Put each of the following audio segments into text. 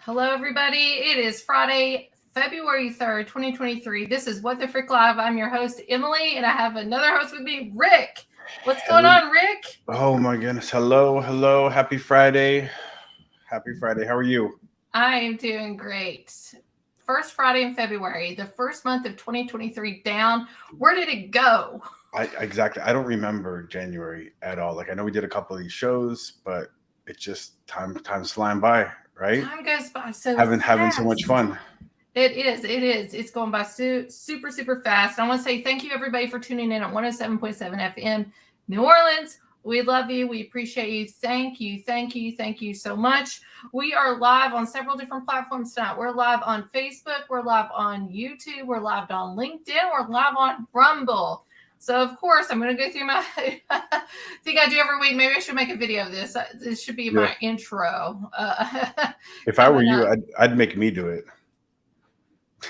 Hello, everybody. It is Friday, February 3rd, 2023. This is What the Frick Live. I'm your host, Emily, and I have another host with me, Rick. What's going on, Rick? Oh my goodness. Hello. Happy Friday. Happy Friday. How are you? I am doing great. First Friday in February, the first month of 2023 down. Where did it go? Exactly. I don't remember January at all. Like I know we did a couple of these shows, but it's just time's flying by, right? Time goes by so Having so much fast. fun. It is. It's going by super fast. I want to say thank you, everybody, for tuning in at 107.7 FM, New Orleans. We love you. We appreciate you. Thank you so much. We are live on several different platforms tonight. We're live on Facebook. We're live on YouTube. We're live on LinkedIn. We're live on Rumble. So, of course, I'm going to go through my thing I do every week. Maybe I should make a video of this. This should be my intro. If I were you, I'd make me do it.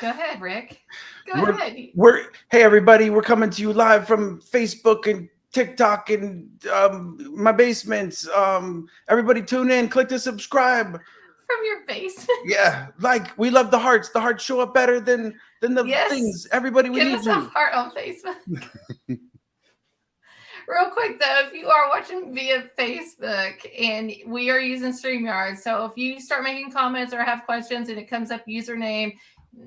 Go ahead, Rick. Hey, everybody. We're coming to you live from Facebook and TikTok and my basements. Everybody tune in. Click to subscribe. From your basement? Yeah. Like, we love the hearts. The hearts show up better than the things. Everybody, we need you. Give us a heart on Facebook. Real quick, though, if you are watching via Facebook and we are using StreamYard, so if you start making comments or have questions and it comes up username,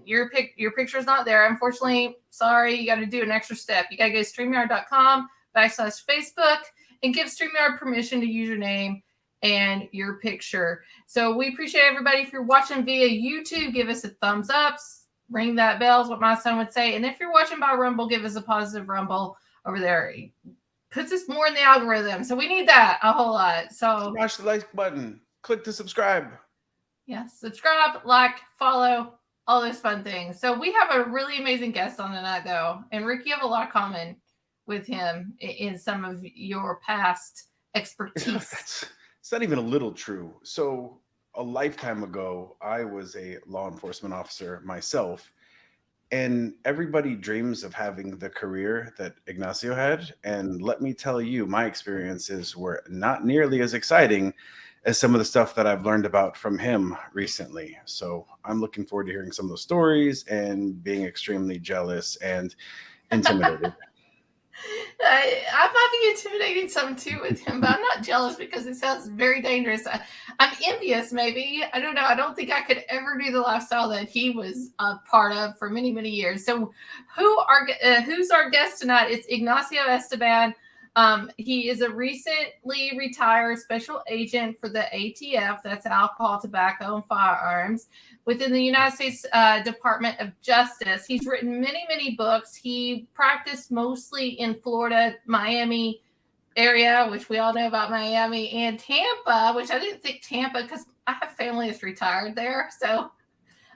your picture's not there. Unfortunately, sorry, you got to do an extra step. You got to go to StreamYard.com/Facebook and give StreamYard permission to use your name and your picture. So we appreciate everybody. If you're watching via YouTube, give us a thumbs up, ring that bell is what my son would say. And if you're watching by Rumble, give us a positive Rumble over there. Puts us more in the algorithm. So we need that a whole lot. So smash the like button. Click to subscribe. Yes, subscribe, like, follow, all those fun things. So we have a really amazing guest on tonight, though. And Rick, you have a lot common with him in some of your past expertise. It's not even a little true. So a lifetime ago, I was a law enforcement officer myself. And everybody dreams of having the career that Ignacio had. And let me tell you, my experiences were not nearly as exciting as some of the stuff that I've learned about from him recently. So I'm looking forward to hearing some of those stories and being extremely jealous and intimidated. I might be intimidating some too with him, but I'm not jealous because it sounds very dangerous. I'm envious, maybe. I don't know. I don't think I could ever do the lifestyle that he was a part of for many years. So, who's our guest tonight? It's Ignacio Esteban. He is a recently retired special agent for the ATF. That's Alcohol, Tobacco, and Firearms within the United States Department of Justice. He's written many books. He practiced mostly in Florida, Miami area, which we all know about Miami, and Tampa, which I didn't think Tampa, because I have family that's retired there. So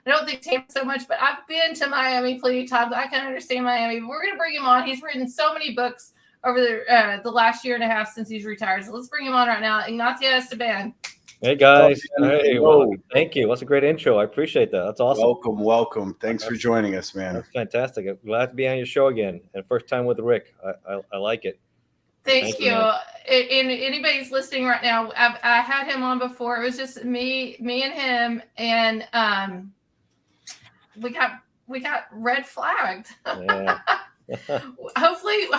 I don't think Tampa so much, but I've been to Miami plenty of times. I can understand Miami. But we're going to bring him on. He's written so many books over the last year and a half since he's retired. So let's bring him on right now. Ignacio Esteban. Hey guys. Hey, well, thank you. That's a great intro. I appreciate that. That's awesome. Welcome. Thanks for joining us, man. That's fantastic. I'm glad to be on your show again. And first time with Rick. I like it. Thank you. And anybody's listening right now, I had him on before. It was just me and him, and we got red flagged. Yeah. hopefully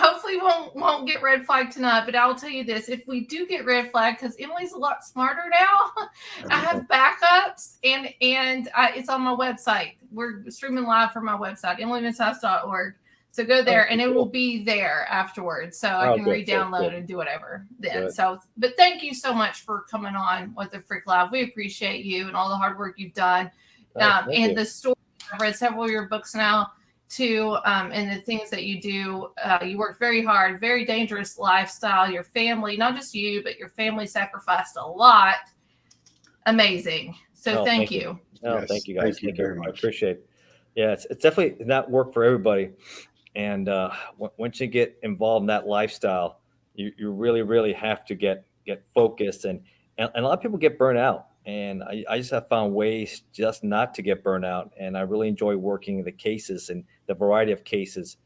won't get red flagged tonight, but I'll tell you this: if we do get red flagged, because Emily's a lot smarter now, I have backups, and it's on my website. We're streaming live from my website, emilymenshouse.org. So go there, and it will be there afterwards, so I can re-download and do whatever then. Good. So, but thank you so much for coming on What the Frick Live. We appreciate you and all the hard work you've done, and the story. I've read several of your books now too, and the things that you do. You work very hard, very dangerous lifestyle. Your family, not just you, but your family sacrificed a lot. Amazing. So thank you. Oh, yes, thank you guys. Thank you very much. I appreciate it. Yeah, it's definitely not work for everybody. And once you get involved in that lifestyle, you really have to get focused. And a lot of people get burnt out. And I just have found ways just not to get burnt out. And I really enjoy working the cases and the variety of cases.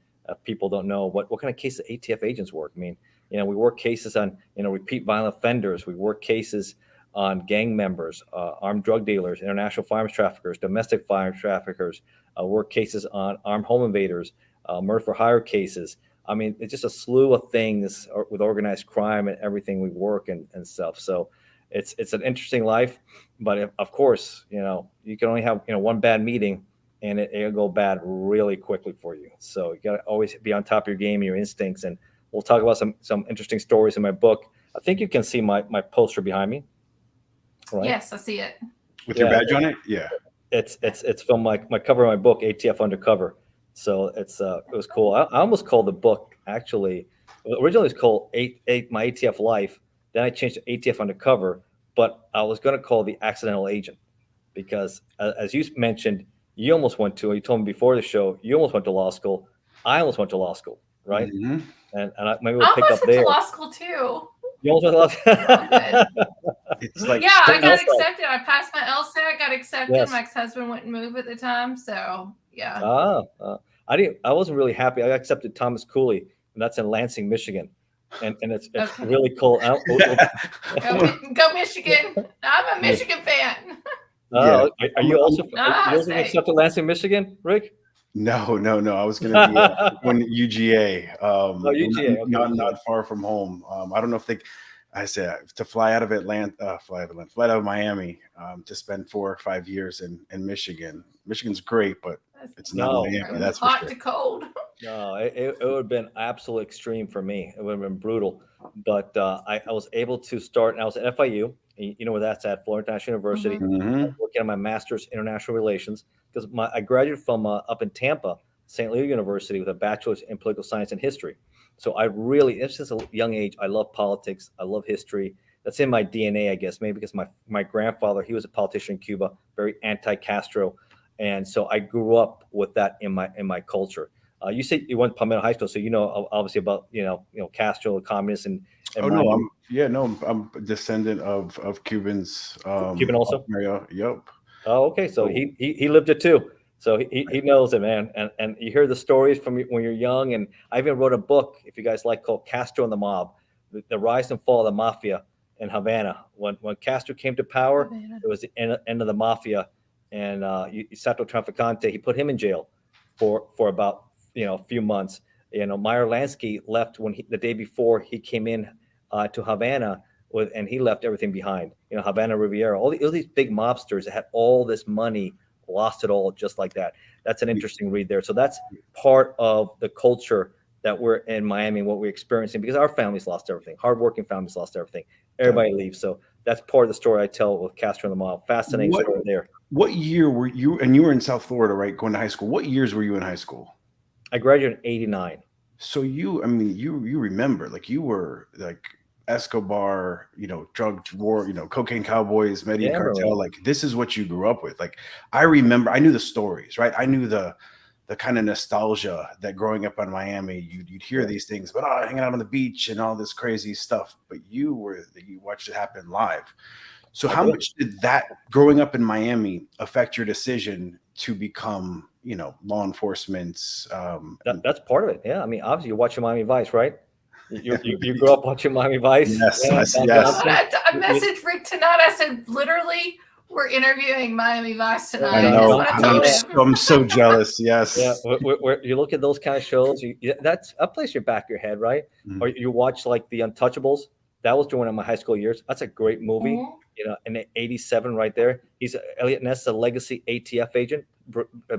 People don't know what kind of cases ATF agents work. I mean, we work cases on, repeat violent offenders. We work cases on gang members, armed drug dealers, international firearms traffickers, domestic firearms traffickers, work cases on armed home invaders, murder for hire cases. I mean, it's just a slew of things with organized crime and everything we work and stuff. So it's an interesting life, but of course, you can only have, one bad meeting and it'll go bad really quickly for you. So you got to always be on top of your game, your instincts. And we'll talk about some interesting stories in my book. I think you can see my poster behind me. Right? Yes, I see it. With your badge on it? Yeah. It's from my cover of my book, ATF Undercover. So it was cool. I almost called the book, actually, originally it was called my ATF Life. Then I changed to ATF Undercover, but I was going to call the Accidental Agent because, as you mentioned, you told me before the show, you almost went to law school. I almost went to law school, right? Mm-hmm. And maybe we'll pick up there. I almost went to law school too. You almost went to law school? It's like, yeah, I got accepted. I passed my LSAT, got accepted. Yes. My ex-husband wouldn't move at the time, so yeah. I wasn't really happy. I accepted Thomas Cooley, and that's in Lansing, Michigan. And it's okay. Really cool. Go Michigan. I'm a Michigan fan. Are you also accepted Lansing, Michigan, Rick? No. I was going to be on UGA. UGA. Okay. Not far from home. I don't know if I said to fly out of Miami to spend 4 or 5 years in Michigan. Michigan's great, but it's not Miami. That's hot for sure. to cold. No, it would have been absolute extreme for me. It would have been brutal. But I was able to start, and I was at FIU. You know where that's at, Florida International University. Mm-hmm. Working on my master's in international relations because I graduated from up in Tampa, St. Leo University, with a bachelor's in political science and history. So I really, since a young age, I love politics. I love history. That's in my DNA, I guess, maybe because my grandfather, he was a politician in Cuba, very anti-Castro. And so I grew up with that in my culture. You said you went to Palmetto High School, so obviously about Castro, the communists, and I'm a descendant of Cubans. Cuban also. Yep. Oh, okay. So he lived it too. So he knows it, man. And you hear the stories from when you're young. And I even wrote a book, if you guys like, called Castro and the Mob, the rise and fall of the Mafia in Havana. When Castro came to power, it was the end of the Mafia. And Sato Traficante, he put him in jail for about a few months. Meyer Lansky left the day before he came in to Havana and he left everything behind. Havana Riviera, all these big mobsters that had all this money, lost it all just like that. That's an interesting read there. So that's part of the culture that we're in Miami and what we're experiencing because our families lost everything. Hardworking families lost everything. Everybody leaves. So that's part of the story I tell with Castro and the Mob. Fascinating story there. What year were you? And you were in South Florida, right? Going to high school. What years were you in high school? I graduated in 89. So you remember, like you were like Escobar, drug war, cocaine cowboys, Medellin cartel. Like this is what you grew up with. Like I remember, I knew the stories, right? I knew the kind of nostalgia that growing up in Miami, you'd hear these things, but hanging out on the beach and all this crazy stuff. But you watched it happen live. So how much did that growing up in Miami affect your decision to become, law enforcement? That's part of it. Yeah. I mean, obviously you're watching Miami Vice, right? You grew up watching Miami Vice. Yes. I messaged Rick tonight. I said, literally, we're interviewing Miami Vice tonight. I know. I'm so jealous. Yes. Yeah. You look at those kind of shows. That's a place you back your head, right? Mm-hmm. Or you watch like The Untouchables. That was during my high school years. That's a great movie. Mm-hmm. In '87, right there. He's Elliot Ness, a legacy ATF agent,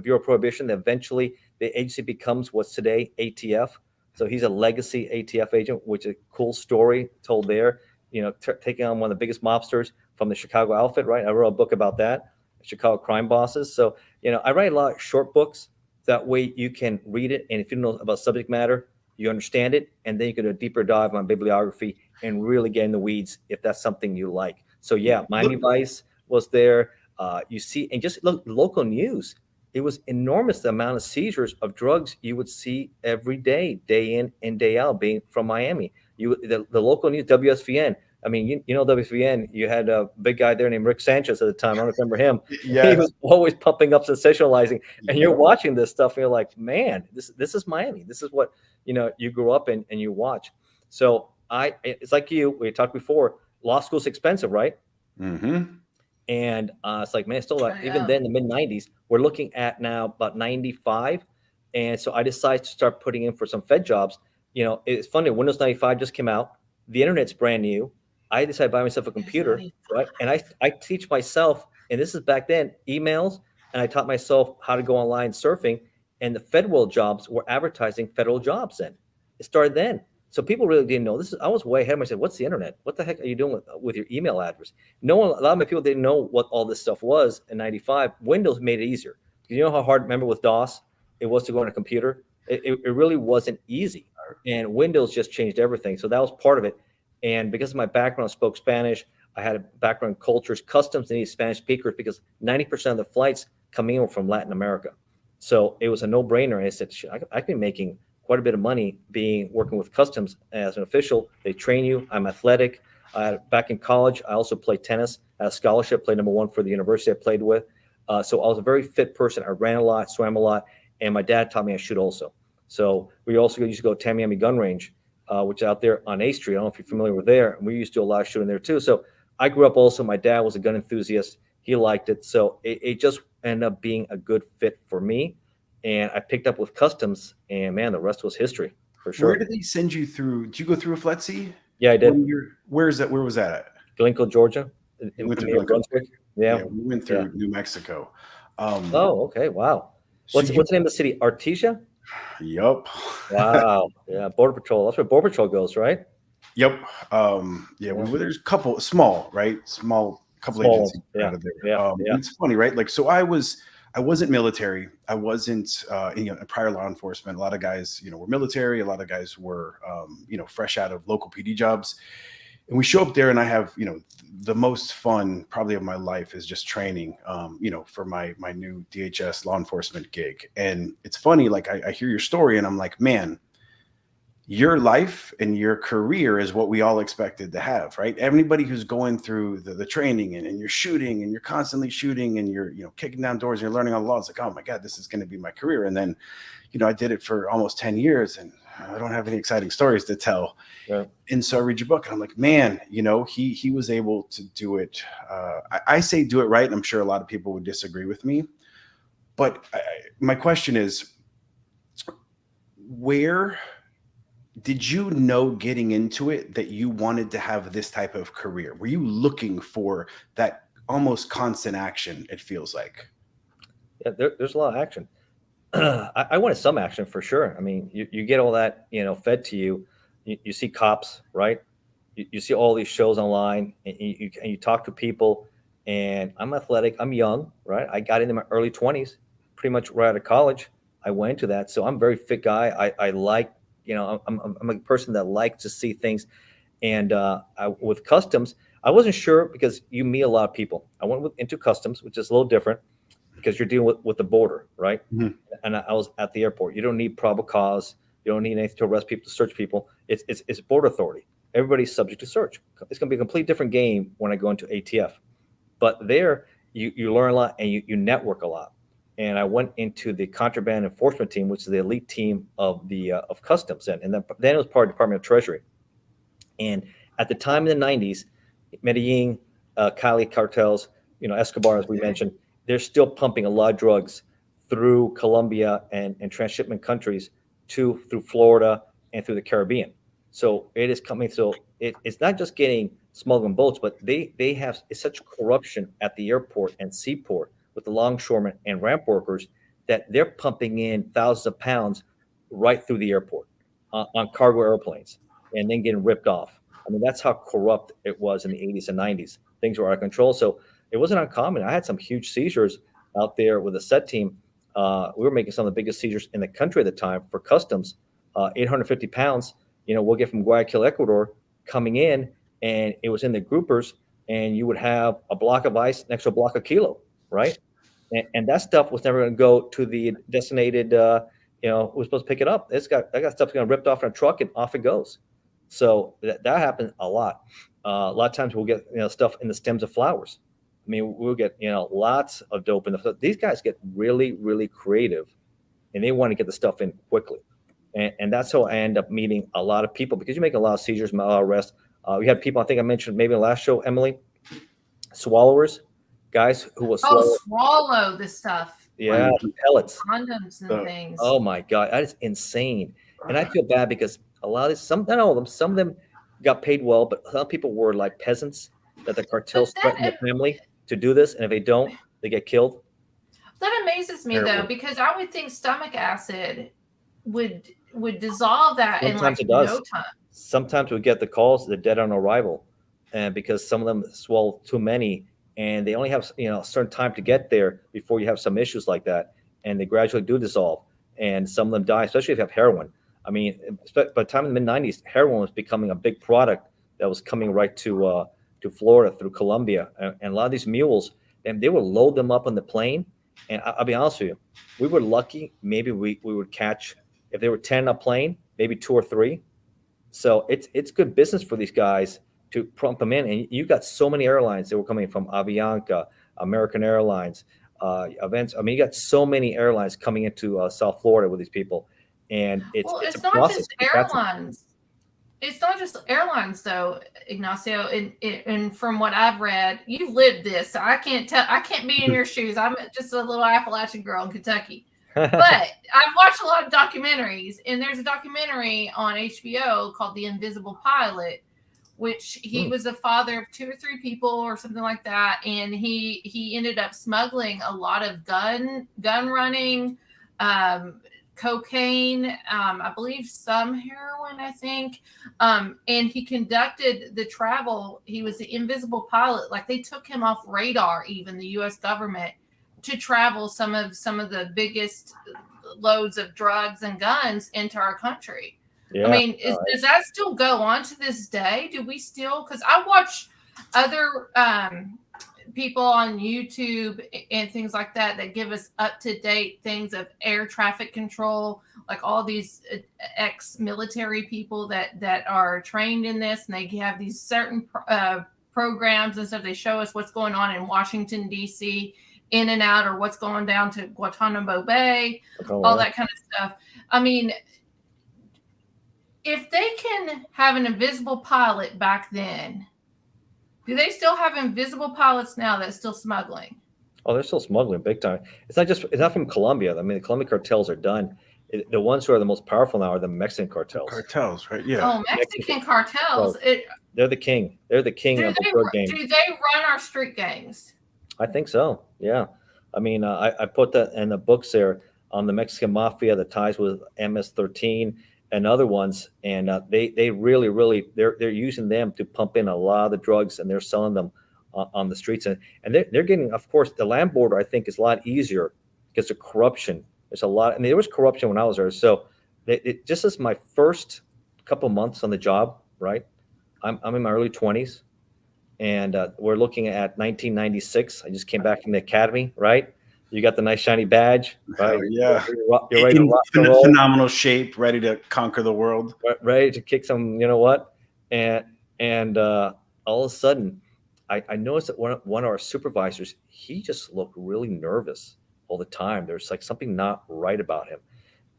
Bureau of Prohibition. Eventually, the agency becomes what's today ATF. So he's a legacy ATF agent, which is a cool story told there. Taking on one of the biggest mobsters from the Chicago outfit, right? I wrote a book about that, Chicago crime bosses. So, I write a lot of short books. That way you can read it. And if you know about subject matter, you understand it. And then you can do a deeper dive on bibliography and really get in the weeds if that's something you like. So, yeah, Miami Vice was there. You see, and just look, local news. It was enormous, the amount of seizures of drugs you would see every day in and day out, being from Miami. The local news, WSVN. I mean, WSVN, you had a big guy there named Rick Sanchez at the time. I don't remember him. Yes. He was always pumping up, sensationalizing. And you're watching this stuff, and you're like, man, this is Miami. This is what, you grew up in and you watch. So it's like we talked before, law school's expensive, right? Mm-hmm. And it's like, man, still I even know. then, the mid 90s, we're looking at now about 95. And so I decided to start putting in for some Fed jobs. It's funny, Windows 95 just came out. The internet's brand new. I decided to buy myself a It's computer, 95. right? And I teach myself, and this is back then, emails, and I taught myself how to go online surfing. And the federal jobs were advertising federal jobs then. It started then. So people really didn't know this. I was way ahead of myself. What's the internet? What the heck are you doing with your email address? No one, a lot of my people didn't know what all this stuff was in 95. Windows made it easier. You know how hard, remember with DOS, it was to go on a computer? It really wasn't easy. And Windows just changed everything. So that was part of it. And because of my background, I spoke Spanish. I had a background in cultures, customs, and needed Spanish speakers because 90% of the flights coming in were from Latin America. So it was a no-brainer. And I said, I can be making quite a bit of money working with customs as an official. They train you. I'm athletic. Back in college, I also played tennis. I had a scholarship, played number one for the university I played with. So I was a very fit person. I ran a lot, swam a lot, and my dad taught me how to shoot also. So we also used to go to Tamiami Gun Range, which is out there on A Street. I don't know if you're familiar with there. And we used to do a lot of shooting there too. So I grew up also. My dad was a gun enthusiast. He liked it. So it just ended up being a good fit for me. And I picked up with customs, and man, the rest was history for sure. Where did they send you through? Did you go through a FLETC? Yeah, I did. Where was that at? Glencoe, Georgia. We went through Brunswick. Yeah, we went through New Mexico. Oh, okay. Wow. What's the name of the city? Artesia? Yup. Wow. Yeah, Border Patrol. That's where Border Patrol goes, right? Yep. There's a couple small agencies out of there. Yeah. It's funny, right? Like, so I wasn't military. I wasn't prior law enforcement. A lot of guys, were military. A lot of guys were, fresh out of local PD jobs. And we show up there, and I have, the most fun probably of my life is just training, for my new DHS law enforcement gig. And it's funny, like I hear your story, and I'm like, man, your life and your career is what we all expected to have, right? Everybody who's going through the training and you're shooting and you're constantly shooting and you're, kicking down doors and you're learning all the laws, like, oh my God, this is going to be my career. And then, I did it for almost 10 years and I don't have any exciting stories to tell. Yeah. And so I read your book and I'm like, man, he was able to do it. I say do it right. And I'm sure a lot of people would disagree with me. But my question is, where did you know getting into it that you wanted to have this type of career? Were you looking for that almost constant action, it feels like? Yeah, there's a lot of action. I wanted some action for sure. I mean, you get all that, fed to you. You see cops, right? You see all these shows online and you talk to people, and I'm athletic. I'm young, right? I got into my early 20s, pretty much right out of college. I went into that. So I'm a very fit guy. I like, I'm a person that likes to see things. And with customs, I wasn't sure because you meet a lot of people. I went into customs, which is a little different because you're dealing with the border, right? Mm-hmm. And I was at the airport. You don't need probable cause. You don't need anything to arrest people, to search people. It's border authority. Everybody's subject to search. It's going to be a complete different game when I go into ATF. But there, you learn a lot and you network a lot. And I went into the Contraband Enforcement Team, which is the elite team of customs, and then it was part of the Department of Treasury. And at the time in the 90s, Medellin, Cali cartels, Escobar, as we mentioned, they're still pumping a lot of drugs through Colombia and transshipment countries through Florida and through the Caribbean. So it is coming. So it's not just getting smuggling boats, but they have such corruption at the airport and seaport with the longshoremen and ramp workers that they're pumping in thousands of pounds right through the airport on cargo airplanes and then getting ripped off. I mean, that's how corrupt it was in the 80s and 90s. Things were out of control. So it wasn't uncommon. I had some huge seizures out there with a set team. We were making some of the biggest seizures in the country at the time for customs, 850 pounds. We'll get from Guayaquil, Ecuador coming in, and it was in the groupers, and you would have a block of ice next to a block of kilo, right? And that stuff was never going to go to the designated, we're supposed to pick it up. That got stuff going ripped off in a truck and off it goes. So that happened a lot. A lot of times we'll get, stuff in the stems of flowers. I mean, we'll get, lots of dope in these guys get really, really creative and they want to get the stuff in quickly. And that's how I end up meeting a lot of people because you make a lot of seizures, a lot of arrests. We had people, I think I mentioned maybe in the last show, Emily, swallowers, guys who will swallow. Swallow this stuff. Yeah, the pellets. Condoms and things. Oh my God, that is insane. And I feel bad because a lot of this, not all of them, some of them got paid well, but some people were like peasants that the cartels threaten the family to do this, and if they don't, they get killed. That amazes me though, because I would think stomach acid would dissolve that in like no time. Sometimes we get the calls they're dead on arrival, and because some of them swallow too many, and they only have a certain time to get there before you have some issues like that, and they gradually do dissolve, and some of them die, especially if you have heroin. I mean, by the time in the mid-90s, heroin was becoming a big product that was coming right to Florida through Colombia, and a lot of these mules, and they would load them up on the plane. And I'll be honest with you, we were lucky. Maybe we would catch, if there were 10 on a plane, maybe 2 or 3. So it's good business for these guys to pump them in. And you got so many airlines that were coming from Avianca, American Airlines, events. I mean, you got so many airlines coming into South Florida with these people. And it's not just airlines. It's not just airlines, though, Ignacio. And from what I've read, you've lived this. So I can't be in your shoes. I'm just a little Appalachian girl in Kentucky. But I've watched a lot of documentaries, and there's a documentary on HBO called The Invisible Pilot, which he was a father of 2 or 3 people or something like that, and he ended up smuggling a lot of gun running, cocaine, I believe some heroin, I think. And he conducted the travel. He was the invisible pilot. Like they took him off radar, even the U.S. government, to travel some of the biggest loads of drugs and guns into our country. Yeah, I mean, does that still go on to this day? Do we still, because I watch other people on YouTube and things like that give us up-to-date things of air traffic control, like all these ex-military people that are trained in this, and they have these certain programs and stuff. They show us what's going on in Washington, D.C., in and out, or what's going down to Guantanamo Bay, all that kind of stuff. I mean, if they can have an invisible pilot back then, do they still have invisible pilots now that's still smuggling? Oh, they're still smuggling big time. It's not from Colombia. I mean, the Colombian cartels are done. The ones who are the most powerful now are the Mexican cartels. Cartels, right? Yeah. Oh, Mexican cartels. They're the king. They're the king of the drug game. Do they run our street gangs? I think so. Yeah. I mean, I put that in the books there on the Mexican Mafia, the ties with MS-13 and other ones, and they really they're using them to pump in a lot of the drugs, and they're selling them on the streets, and they're getting, of course, the land border. I think is a lot easier because of corruption. There's a lot. I mean, there was corruption when I was there, so it just as my first couple months on the job, right? I'm in my early 20s, and we're looking at 1996. I just came back from the academy, right? You got the nice shiny badge, right? Yeah. You're ready to rock and roll. Phenomenal shape, ready to conquer the world. Ready to kick some, you know what? And all of a sudden, I noticed that one of our supervisors, he just looked really nervous all the time. There's like something not right about him.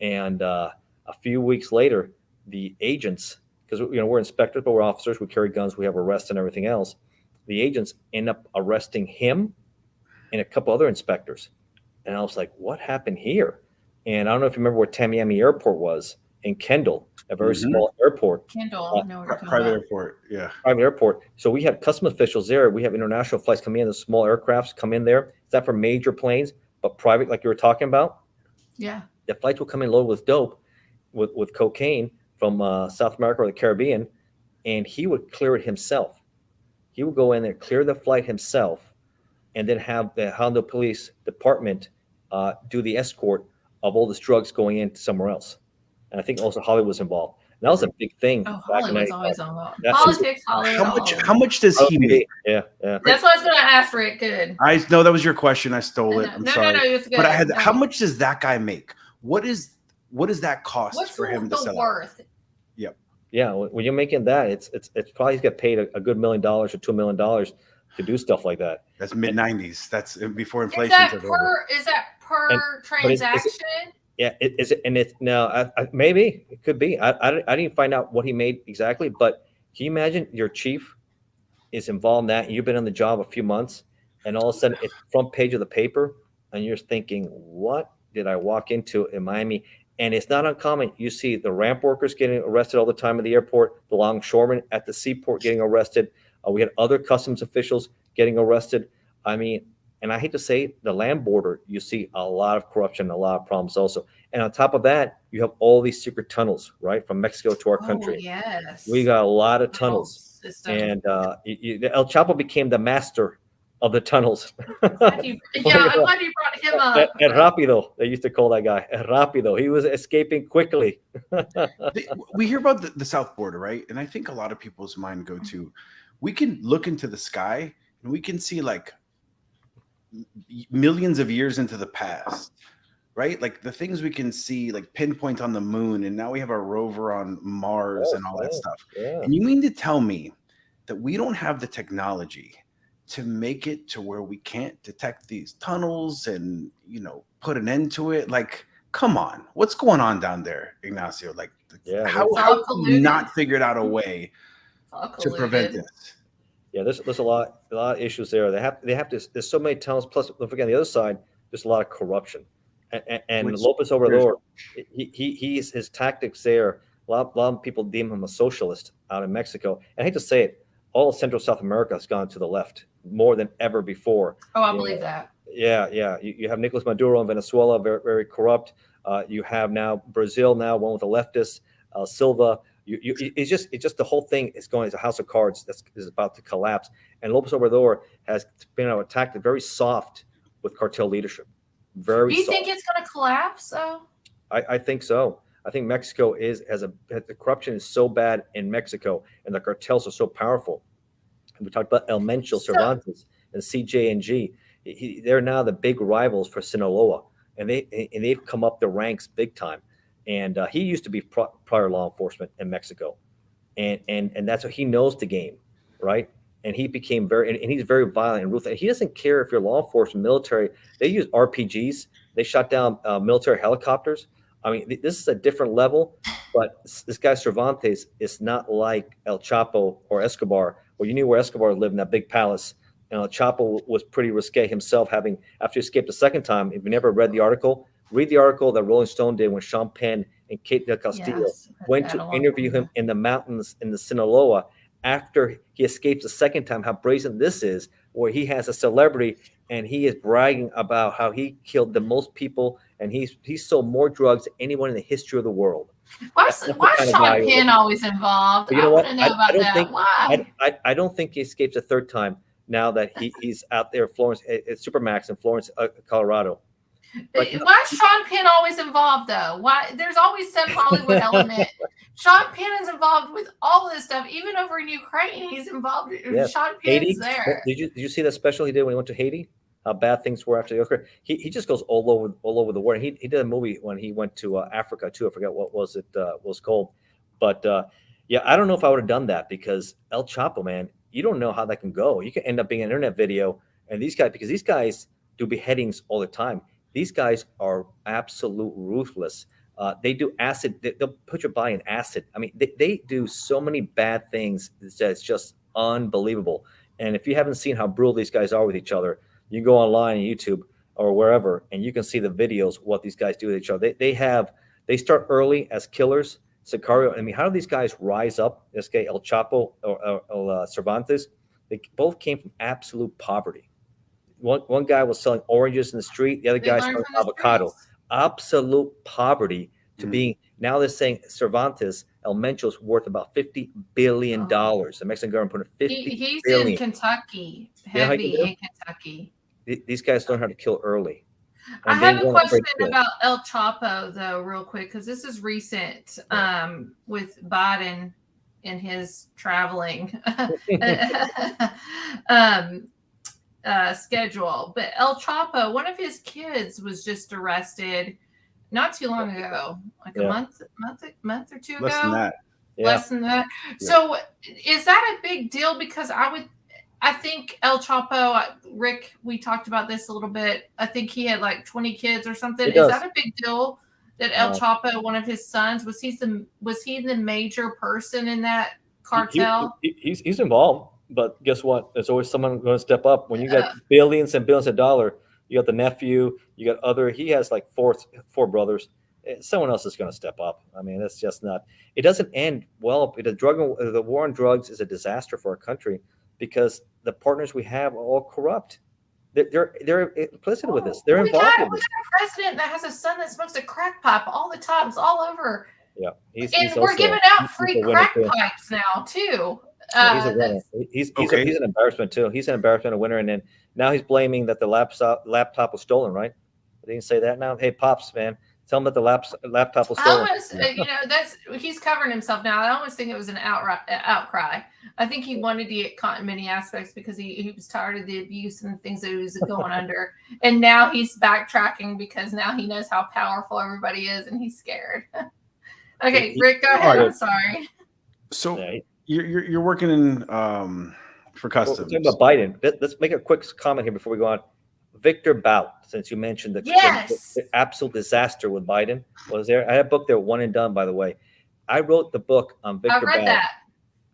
And a few weeks later, the agents, because we're inspectors, but we're officers, we carry guns, we have arrests and everything else. The agents end up arresting him and a couple other inspectors. And I was like, what happened here? And I don't know if you remember where Tamiami Airport was in Kendall, a very small airport. Kendall, private airport, yeah. Private airport. So we have customs officials there. We have international flights coming in. The small aircrafts come in there. Is that for major planes, but private, like you were talking about? Yeah. The flights will come in loaded with dope, with cocaine from South America or the Caribbean, and he would clear it himself. He would go in there, clear the flight himself, and then have the Hondo Police Department do the escort of all this drugs going into somewhere else. And I think also Hollywood was involved. And that was a big thing. Oh, Hollywood's always involved. Politics, Hollywood. How much does he make? Yeah. That's what I was going to ask, Rick. Good. I know that was your question. I stole it. I'm sorry. No, it's good. But how much does that guy make? What does that cost for him to sell? What's the worth? Yep. Yeah, when you're making that, it's probably he's got paid a good $1 million or $2 million to do stuff like that. That's mid-90s. That's before inflation. Is that per transaction? Is it? And it's now maybe it could be. I didn't find out what he made exactly, but can you imagine your chief is involved in that, and you've been on the job a few months, and all of a sudden it's front page of the paper, and you're thinking, what did I walk into in Miami? And it's not uncommon. You see the ramp workers getting arrested all the time at the airport, the longshoremen at the seaport getting arrested. We had other customs officials getting arrested. I mean, and I hate to say it, the land border, you see a lot of corruption, a lot of problems also. And on top of that, you have all these secret tunnels, right, from Mexico to our country. Yes. We got a lot of tunnels. And El Chapo became the master of the tunnels. I'm glad you brought him up. El Rápido, they used to call that guy. El Rápido. He was escaping quickly. We hear about the south border, right? And I think a lot of people's mind go to, we can look into the sky and we can see like millions of years into the past, right? Like the things we can see, like pinpoint on the moon, and now we have a rover on Mars and all that stuff. Yeah. And you mean to tell me that we don't have the technology to make it to where we can't detect these tunnels and, you know, put an end to it? Like, come on, what's going on down there, Ignacio? Like, how have we not figured out a way to prevent this? Yeah, there's a lot of issues there. They have to. There's so many tunnels. Plus, don't forget on the other side, there's a lot of corruption. And Lopez Obrador, his tactics there. A lot of people deem him a socialist out in Mexico. And I hate to say it, all of Central South America has gone to the left more than ever before. Oh, I believe that. Yeah. You have Nicolas Maduro in Venezuela, very, very corrupt. You have now Brazil, one with the leftists, Silva. It's just the whole thing is going as a house of cards that is about to collapse. And Lopez Obrador has been attacked very soft with cartel leadership. Very. Do you think it's going to collapse though? I think so. I think Mexico the corruption is so bad in Mexico, and the cartels are so powerful. And we talked about El Mencho Cervantes and CJ&G. They're now the big rivals for Sinaloa, and they've come up the ranks big time. And he used to be prior law enforcement in Mexico, and that's what he knows the game, right? And he became and he's very violent and ruthless. He doesn't care if you're law enforcement, military. They use RPGs. They shot down military helicopters. I mean, this is a different level. But this guy Cervantes is not like El Chapo or Escobar, where you knew where Escobar lived in that big palace. And El Chapo was pretty risque himself, after he escaped the second time. If you never read the article, read the article that Rolling Stone did when Sean Penn and Kate Del Castillo went to interview him in the mountains in the Sinaloa after he escapes the second time, how brazen this is, where he has a celebrity and he is bragging about how he killed the most people and he sold more drugs than anyone in the history of the world. Why is Sean Penn always involved? But you know what? I don't think he escapes a third time now that he's out there, Florence, at Supermax in Florence, Colorado. Why is Sean Penn always involved though? Why? There's always some Hollywood element. Sean Penn is involved with all of this stuff, even over in Ukraine. He's involved. Yes. Sean Penn's there. Did you see that special he did when he went to Haiti? How bad things were after the earthquake. He just goes all over the world. He did a movie when he went to Africa too. I forget what was called, but yeah, I don't know if I would have done that, because El Chapo, man, you don't know how that can go. You can end up being an internet video, and these guys do beheadings all the time. These guys are absolute ruthless. They do acid. They'll put your body in acid. I mean, they do so many bad things that it's just unbelievable. And if you haven't seen how brutal these guys are with each other, you can go online on YouTube or wherever, and you can see the videos, what these guys do with each other. They start early as killers. Sicario. I mean, how do these guys rise up? This guy, El Chapo or Cervantes, they both came from absolute poverty. One guy was selling oranges in the street. The other guy selling avocado. Absolute poverty to being. Now they're saying Cervantes, El Mencho's worth about $50 billion. The Mexican government put in He's billion. In Kentucky, heavy in Kentucky. These guys learn how to kill early. I have a question about El Chapo, though, real quick, because this is recent with Biden in his traveling schedule. But El Chapo, one of his kids was just arrested not too long ago, like a month or two ago. Less than that. Less than that. Yeah. So is that a big deal? Because I think El Chapo, Rick, we talked about this a little bit. I think he had like 20 kids or something. Is that a big deal that El Chapo, one of his sons, was he the major person in that cartel? He's involved. But guess what? There's always someone going to step up. When you got billions and billions of dollars, you got the nephew, you got other. He has like four brothers. Someone else is going to step up. I mean, it's just not. It doesn't end well. The war on drugs is a disaster for our country because the partners we have are all corrupt. They're implicit with this. They're involved with this. We got a president that has a son that smokes a crack pipe all the time. It's all over. Yeah, and we're giving out free crack pipes now too. Yeah, he's a winner. He's an embarrassment too. He's an embarrassment, a winner, and then now he's blaming that the laptop was stolen. Right? They didn't say that now. Hey, pops, man, tell him that the laptop was stolen. He's covering himself now. I almost think it was an outcry. I think he wanted to get caught in many aspects because he was tired of the abuse and things that he was going under, and now he's backtracking because now he knows how powerful everybody is and he's scared. Okay, Rick, go ahead. I'm sorry. So you're working in for customs. Talking about Biden. Let's make a quick comment here before we go on. Victor Bout, since you mentioned the absolute disaster with Biden was there. I had a book there, One and Done, by the way. I wrote the book on Victor Bout. I read that.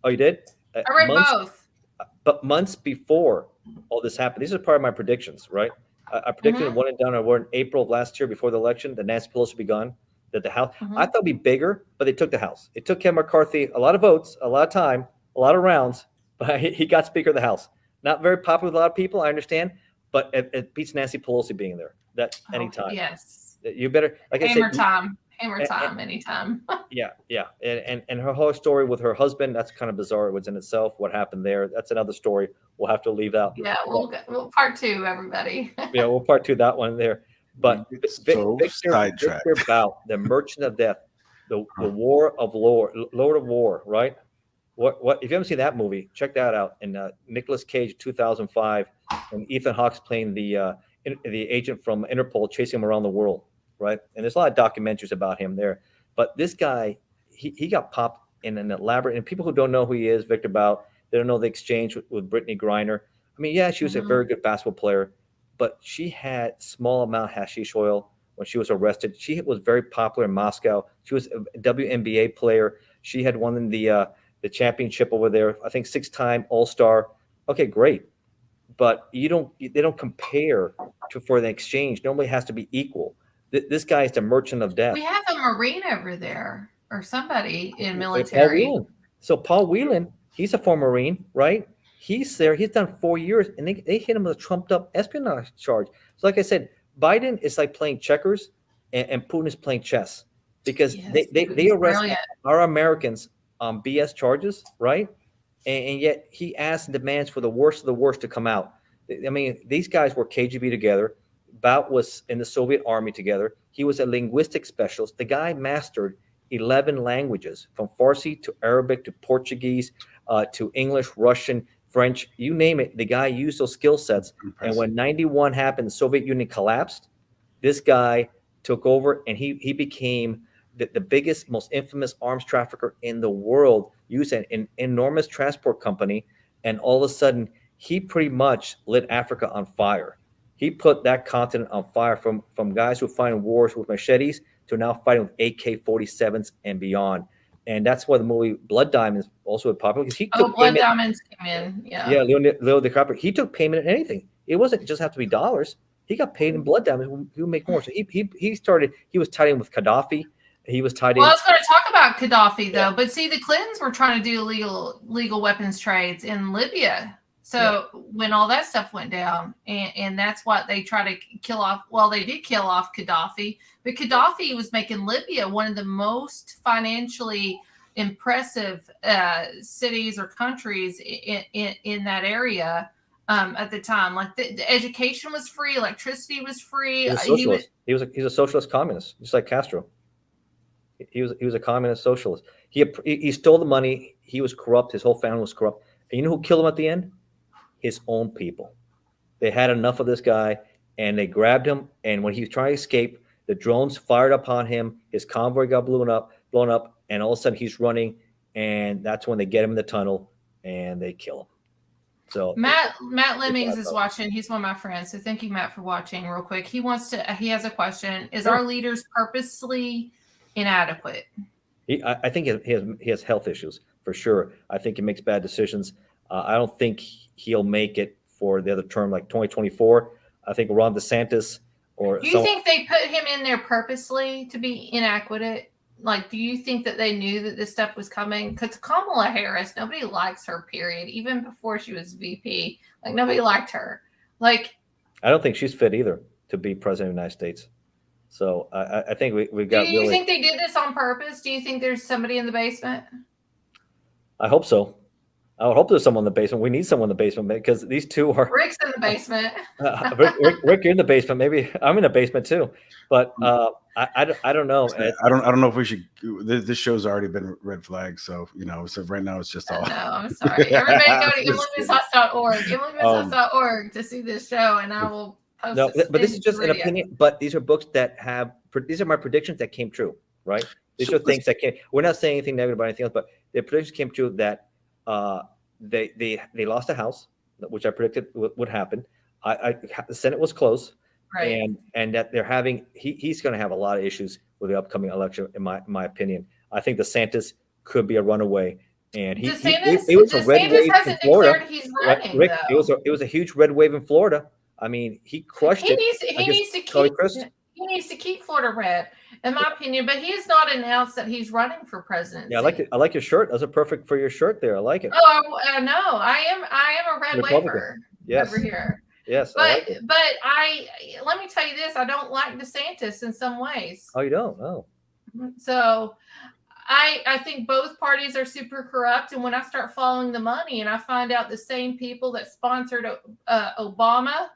Oh, you did? I read both. But months before all this happened, these are part of my predictions, right? I predicted One and Done. I wrote in April of last year before the election that Nancy Pelosi would be gone. That the House, I thought it'd be bigger, but they took the House. It took Kevin McCarthy a lot of votes, a lot of time, a lot of rounds, but he got Speaker of the House. Not very popular with a lot of people, I understand, but it beats Nancy Pelosi being there. That anytime. Yes. You better, like I said, hammer time anytime. Yeah. And her whole story with her husband, that's kind of bizarre within itself. What happened there? That's another story we'll have to leave out. Yeah, we'll part two, everybody. Yeah, we'll part two that one there. But Victor Bout, the Merchant of Death, the War of Lord of War, right? What? If you haven't seen that movie, check that out. And Nicolas Cage, 2005, and Ethan Hawke's playing the agent from Interpol, chasing him around the world, right? And there's a lot of documentaries about him there. But this guy, he got popped in an elaborate. And people who don't know who he is, Victor Bout, they don't know the exchange with Brittany Griner. I mean, yeah, she was a very good basketball player. But she had small amount of hashish oil when she was arrested. She was very popular in Moscow. She was a WNBA player. She had won the championship over there. I think 6-time All-Star. Okay, great. But they don't compare for the exchange. Normally it has to be equal. This guy is the Merchant of Death. We have a Marine over there or somebody in military. Paul Whelan. So Paul Whelan, he's a former Marine, right? He's there. He's done 4 years, and they hit him with a trumped-up espionage charge. So, like I said, Biden is like playing checkers, and Putin is playing chess because they arrest our Americans on BS charges, right? And yet he asks and demands for the worst of the worst to come out. I mean, these guys were KGB together. Bout was in the Soviet Army together. He was a linguistic specialist. The guy mastered 11 languages, from Farsi to Arabic to Portuguese to English, Russian, French, you name it. The guy used those skill sets. Impressive. And when 91 happened, the Soviet Union collapsed. This guy took over, and he became the biggest, most infamous arms trafficker in the world, used an enormous transport company. And all of a sudden, he pretty much lit Africa on fire. He put that continent on fire from guys who fight in wars with machetes to now fighting with AK-47s and beyond. And that's why the movie Blood Diamonds also was popular, because he took Blood Diamonds came in. Yeah, Leo DiCaprio. He took payment in anything. It wasn't just have to be dollars. He got paid in blood diamonds. He would make more. So he started. He was tied in with Gaddafi. He was tied in. Well, I was going to talk about Gaddafi though, but see, the Clintons were trying to do legal weapons trades in Libya. So when all that stuff went down, and that's what they try to kill off. Well, they did kill off Gaddafi, but Gaddafi was making Libya one of the most financially impressive cities or countries in that area at the time. Like the education was free, electricity was free. He's a socialist communist, just like Castro. He was a communist socialist. He stole the money. He was corrupt. His whole family was corrupt. And you know who killed him at the end? His own people. They had enough of this guy, and they grabbed him. And when he was trying to escape, the drones fired upon him. His convoy got blown up, and all of a sudden he's running, and that's when they get him in the tunnel and they kill him. So Matt Lemmings is watching. He's one of my friends. So thank you, Matt, for watching. Real quick, he has a question. Is our leaders purposely inadequate? I think he has health issues for sure. I think he makes bad decisions. I don't think he'll make it for the other term, like 2024. I think Ron DeSantis or do you think they put him in there purposely to be inaccurate? Like, do you think that they knew that this stuff was coming? Because Kamala Harris, nobody likes her, period. Even before she was VP, like, nobody liked her. Like, I don't think she's fit either to be president of the United States. So I think we've got. Do you think they did this on purpose? Do you think there's somebody in the basement? I hope so. I would hope there's someone in the basement. We need someone in the basement because these two are. Rick's in the basement. Rick, you're in the basement. Maybe I'm in the basement too. But I don't know. I don't know if we should. This show's already been red flagged, so so right now it's just all. No, I'm sorry. Everybody go to emblemishauce.org, emblemishauce.org to see this show, and I will post. No, but this is just an opinion. But these are books that have. These are my predictions that came true. Right. These are things that came. We're not saying anything negative about anything else, but the predictions came true that. They lost a house, which I predicted would happen. The Senate was close, right. and that they're having he's going to have a lot of issues with the upcoming election. In my opinion, I think DeSantis could be a runaway, and he was a red wave in Florida. He's running, Rick, it was a huge red wave in Florida. I mean, he crushed it. He needs to keep Florida red, in my opinion. But he has not announced that he's running for presidency. Yeah, I like it. I like your shirt. That's a perfect for your shirt there. I like it. Oh, I know. I am a red waver. Yes. Over here. Yes. But let me tell you this. I don't like DeSantis in some ways. Oh, you don't? Oh. So I think both parties are super corrupt. And when I start following the money and I find out the same people that sponsored Obama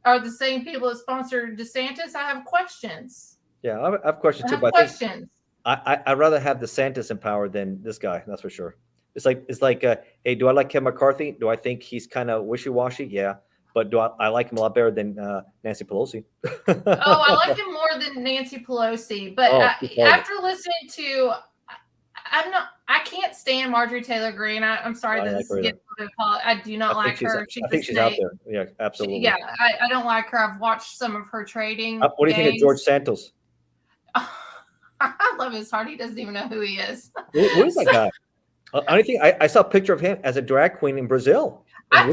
are the same people that sponsored DeSantis, I have questions. Yeah, I have questions too. But I'd rather have DeSantis in power than this guy. That's for sure. It's like, hey, do I like Kevin McCarthy? Do I think he's kind of wishy-washy? Yeah, but do I like him a lot better than Nancy Pelosi? I like him more than Nancy Pelosi. But after listening to, I can't stand Marjorie Taylor Greene. I'm sorry that this gets I do not like her. I think she's out there. Yeah, absolutely. I don't like her. I've watched some of her trading. What do you think of George Santos? I love his heart. He doesn't even know who he is. Who is that guy? I saw a picture of him as a drag queen in Brazil. I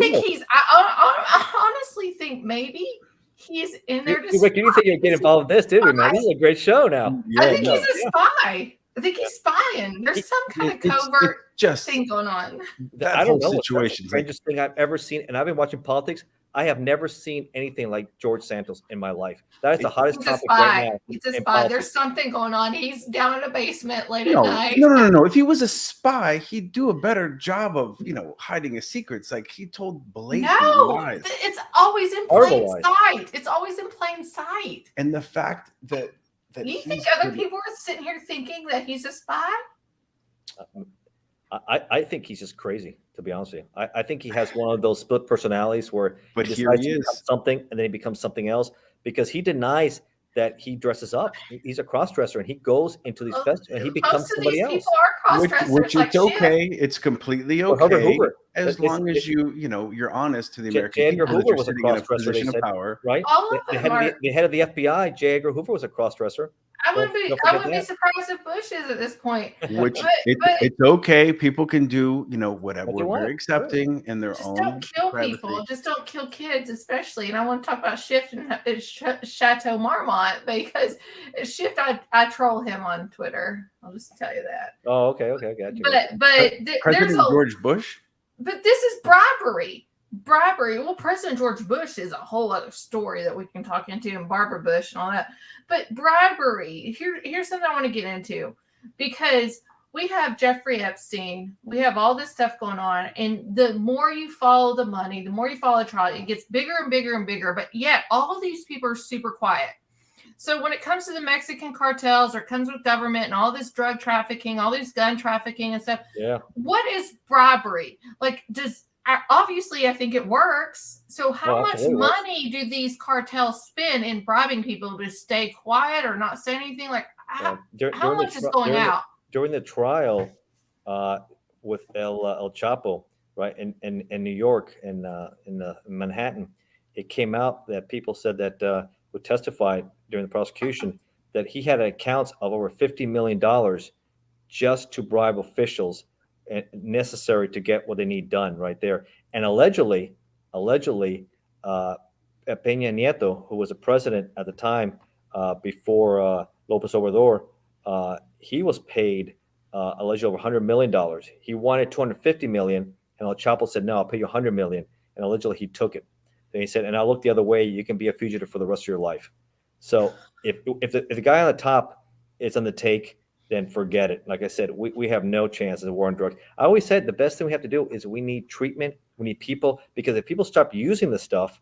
honestly think maybe he's in there. You think you get involved in this, did we, man? This is a great show now. I think he's a spy. I think he's spying. There's some kind of covert thing going on. I don't know. Situation. The strangest thing I've ever seen, and I've been watching politics. I have never seen anything like George Santos in my life. That is the hottest topic right now. He's a spy. There's something going on. He's down in a basement late at night. No. If he was a spy, he'd do a better job of, hiding his secrets. Like he told blatant lies. It's always in plain sight. It's always in plain sight. And the fact that you think other people are sitting here thinking that he's a spy? I think he's just crazy, to be honest with you. I think he has one of those split personalities where he decides to become something and then he becomes something else because he denies that he dresses up. He's a cross-dresser and he goes into these festivals and he becomes somebody else. Which it's okay. It's completely okay as long as you're honest to the American people. J. Edgar Hoover was a cross-dresser, of power, right? The head of the FBI, J. Edgar Hoover, was a cross-dresser. I wouldn't be surprised if Bush is at this point. It's okay. People can do, whatever. We're very accepting in their own. Just don't kill people. Just don't kill kids, especially. And I want to talk about Shift and Chateau Marmont because Shift, I troll him on Twitter. I'll just tell you that. Oh, okay, I got you. But President George Bush. But this is bribery. Well, President George Bush is a whole other story that we can talk into, and Barbara Bush and all that. But bribery, here's something I want to get into, because we have Jeffrey Epstein, we have all this stuff going on, and the more you follow the money, the more you follow the trial, it gets bigger and bigger and bigger. But yet, all these people are super quiet. So when it comes to the Mexican cartels, or comes with government and all this drug trafficking, all these gun trafficking and stuff, what is bribery? Like, obviously, I think it works. So how much money do these cartels spend in bribing people to stay quiet or not say anything? Like, how much is going out? During the trial with El Chapo, right, in New York, in Manhattan, it came out that people said that who testified during the prosecution that he had accounts of over $50 million just to bribe officials necessary to get what they need done right there. And allegedly, Peña Nieto, who was a president at the time before Lopez Obrador, he was paid allegedly over $100 million. He wanted $250 million, and El Chapo said, "No, I'll pay you $100 million." And allegedly he took it. Then he said, "And I'll look the other way. You can be a fugitive for the rest of your life." So if the guy on the top is on the take, then forget it. Like I said, we have no chance of the war on drugs. I always said the best thing we have to do is we need treatment. We need people, because if people stop using the stuff,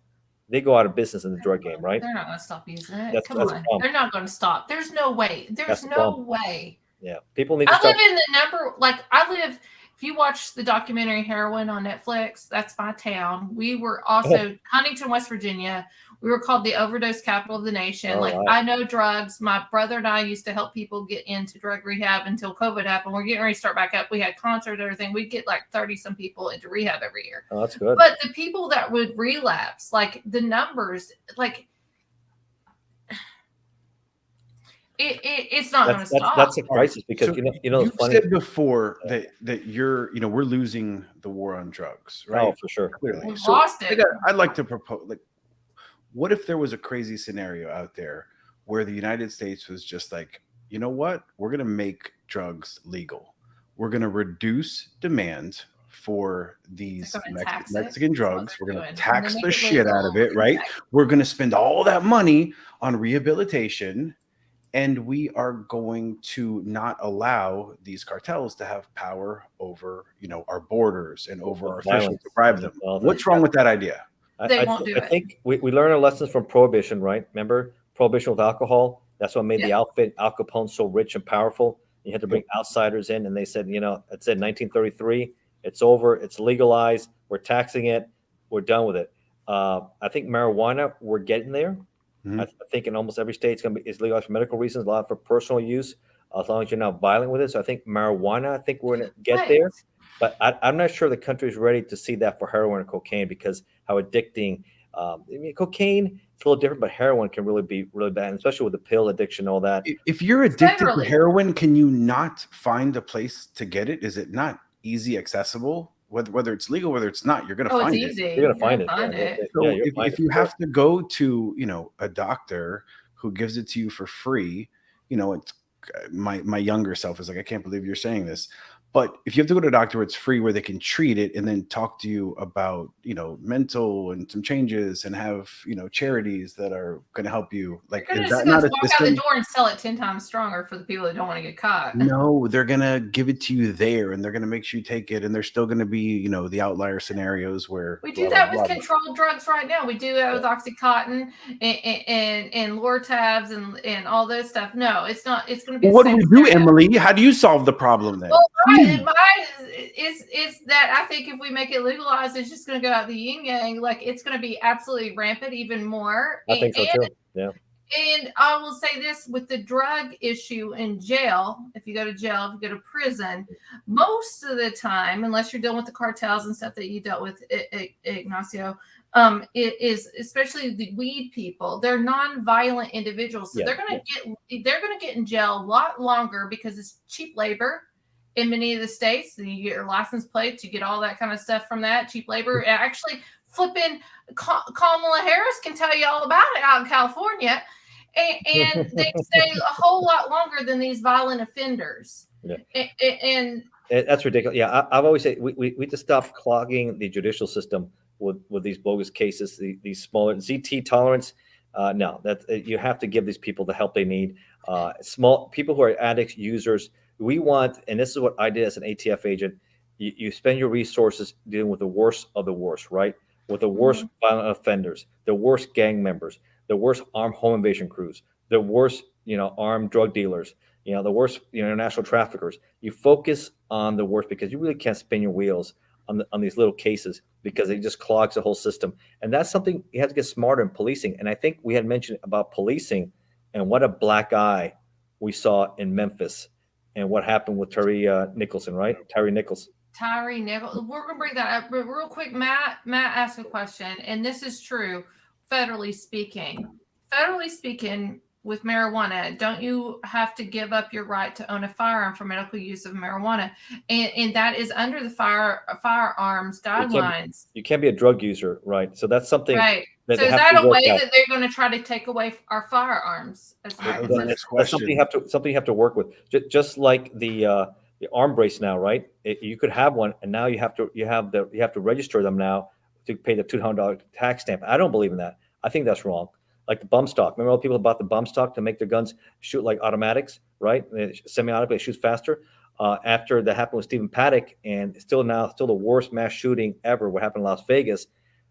they go out of business in the drug game, right? They're not going to stop using it. That's Come on. the They're not going to stop. There's no way. There's no way. Yeah. People need to I live in the number, like I live, if you watch the documentary Heroin on Netflix, that's my town. We were also Huntington, West Virginia. We were called the overdose capital of the nation. I know drugs. My brother and I used to help people get into drug rehab until COVID happened. We're getting ready to start back up. We had concerts and everything. We'd get like 30 some people into rehab every year. Oh, that's good. But the people that would relapse, like the numbers, like it's not going to stop. That's a crisis, because so you said before that you're we're losing the war on drugs, right? Oh, for sure. Clearly, we lost it. I'd like to propose, like, what if there was a crazy scenario out there where the United States was just like, you know what, we're going to make drugs legal. We're going to reduce demand for these Mexican drugs. We're going to tax the shit out of it, right? We're going to spend all that money on rehabilitation. And we are going to not allow these cartels to have power over, our borders and over our officials to bribe them. What's wrong with that idea? They won't do it. I think we learned our lessons from Prohibition, right? Remember Prohibition with alcohol? That's what made the Al Capone so rich and powerful. You had to bring outsiders in, and they said, it said 1933, it's over, it's legalized, we're taxing it, we're done with it. I think marijuana, we're getting there. Mm-hmm. I think in almost every state it's legalized for medical reasons, a lot for personal use, as long as you're not violent with it. So I think marijuana, we're going to get there. But I'm not sure the country is ready to see that for heroin and cocaine, because how addicting. Cocaine, it's a little different, but heroin can really be really bad, and especially with the pill addiction, all that. If you're addicted to heroin, can you not find a place to get it? Is it not easy accessible? Whether it's legal, whether it's not, you're going to find it. Easy. You're going to find it. So if you have to go to, a doctor who gives it to you for free, it's my younger self is like, I can't believe you're saying this. But if you have to go to a doctor where it's free, where they can treat it and then talk to you about, mental and some changes, and have, charities that are going to help you. Like, is that not walk out the door and sell it 10 times stronger for the people that don't want to get caught? No, they're going to give it to you there, and they're going to make sure you take it. And there's still going to be, the outlier scenarios where we do that with controlled drugs right now. We do that with Oxycontin and Lortabs and all this stuff. No, it's not. It's going to be. Well, what do we do, Emily? How do you solve the problem then? Well, mine is that I think if we make it legalized, it's just going to go out the yin yang. Like, it's going to be absolutely rampant even more. I think so too. Yeah. And I will say this with the drug issue in jail, if you go to jail, if you go to prison, most of the time, unless you're dealing with the cartels and stuff that you dealt with, Ignacio, it is especially the weed people. They're non-violent individuals, so they're going to get in jail a lot longer because it's cheap labor. In many of the states, you get your license plates, you get all that kind of stuff from that cheap labor. Actually, flipping Kamala Harris can tell you all about it out in California, and they stay a whole lot longer than these violent offenders. Yeah. And that's ridiculous. Yeah, I've always said we need to stop clogging the judicial system with these bogus cases, these smaller ZT tolerance. No, that you have to give these people the help they need. Small people who are addicts, users. We want, and this is what I did as an ATF agent, you spend your resources dealing with the worst of the worst, right? With the worst violent offenders, the worst gang members, the worst armed home invasion crews, the worst, armed drug dealers, the worst, international traffickers. You focus on the worst, because you really can't spin your wheels on these little cases, because it just clogs the whole system. And that's something you have to get smarter in policing. And I think we had mentioned about policing, and what a black eye we saw in Memphis. And what happened with Tyre Nichols. Tyre Nichols. We're going to bring that up. But real quick, Matt asked a question, and this is true, federally speaking. Federally speaking, with marijuana? Don't you have to give up your right to own a firearm for medical use of marijuana? And that is under the firearms guidelines. You can't be a drug user, right? So that's something Right. that So is have that to a work way out. that they're going to try to take away our firearms? That's the next That's something question. you have to work with. Just like the arm brace now, right? You could have one, and now you have to register them now to pay the $200 tax stamp. I don't believe in that. I think that's wrong. Like the bump stock. Remember all the people bought the bump stock to make their guns shoot like automatics, right? Semi-automatically, it shoots faster. After that happened with Stephen Paddock, and still the worst mass shooting ever, what happened in Las Vegas,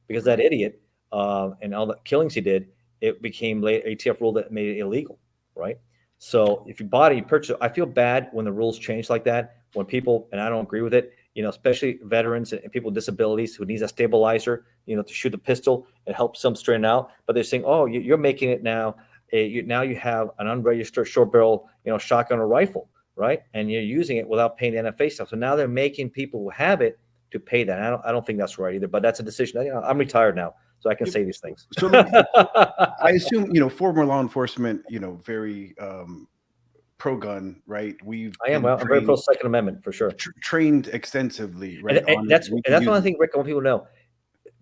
because that idiot and all the killings he did, it became late ATF rule that made it illegal, right? So if you bought it, you purchase it. I feel bad when the rules change like that, when people, and I don't agree with it, especially veterans and people with disabilities who needs a stabilizer, to shoot the pistol and help some straighten out. But they're saying, oh, you're making it now. Now you have an unregistered short barrel, shotgun or rifle, right? And you're using it without paying the NFA stuff. So now they're making people who have it to pay that. And I don't think that's right either, but that's a decision. I'm retired now, so I can say these things. So I assume, former law enforcement, very pro-gun, right? I'm very pro Second Amendment for sure. Trained extensively, right? And that's one thing, Rick, I want people to know.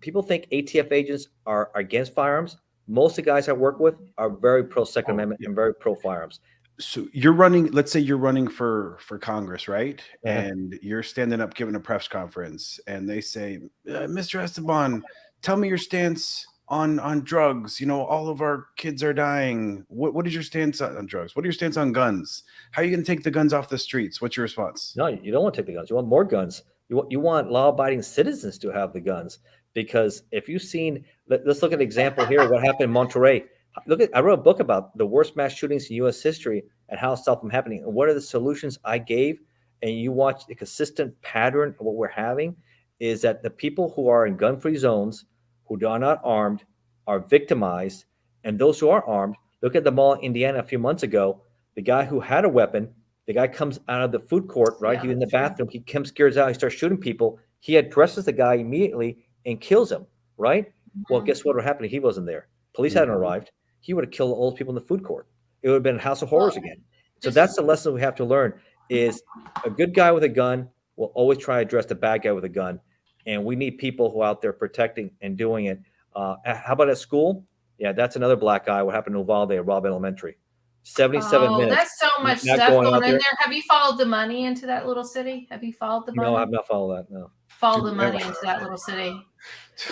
People think ATF agents are against firearms. Most of the guys I work with are very pro Second Amendment and very pro firearms. So you're running, let's say you're running for Congress, right? And you're standing up giving a press conference, and they say, Mr. Esteban, tell me your stance on drugs. All of our kids are dying. What is your stance on drugs? What are your stance on guns? How are you going to take the guns off the streets? What's your response? No, you don't want to take the guns. You want more guns. You want law-abiding citizens to have the guns, because if you've seen, let's look at an example here of what happened in Monterey. I wrote a book about the worst mass shootings in U.S. history and how it's stopped from happening. And what are the solutions I gave? And you watch the consistent pattern of what we're having is that the people who are in gun-free zones, who are not armed, are victimized. And those who are armed, look at the mall in Indiana a few months ago. The guy who had a weapon, the guy comes out of the food court, right? He's in the bathroom. He comes, scares out. He starts shooting people. He addresses the guy immediately and kills him, right? Well, guess what would happen if he wasn't there? Police hadn't arrived. He would have killed all those people in the food court. It would have been a house of horrors again. So that's the lesson we have to learn is a good guy with a gun will always try to address the bad guy with a gun. And we need people who are out there protecting and doing it. How about at school? Yeah, that's another black guy. What happened in Uvalde at Robb Elementary? 77 minutes. That's so much stuff going in there. Have you followed the money into that little city? Have you followed the money? No, I've not followed that. No. Follow the money into that little city.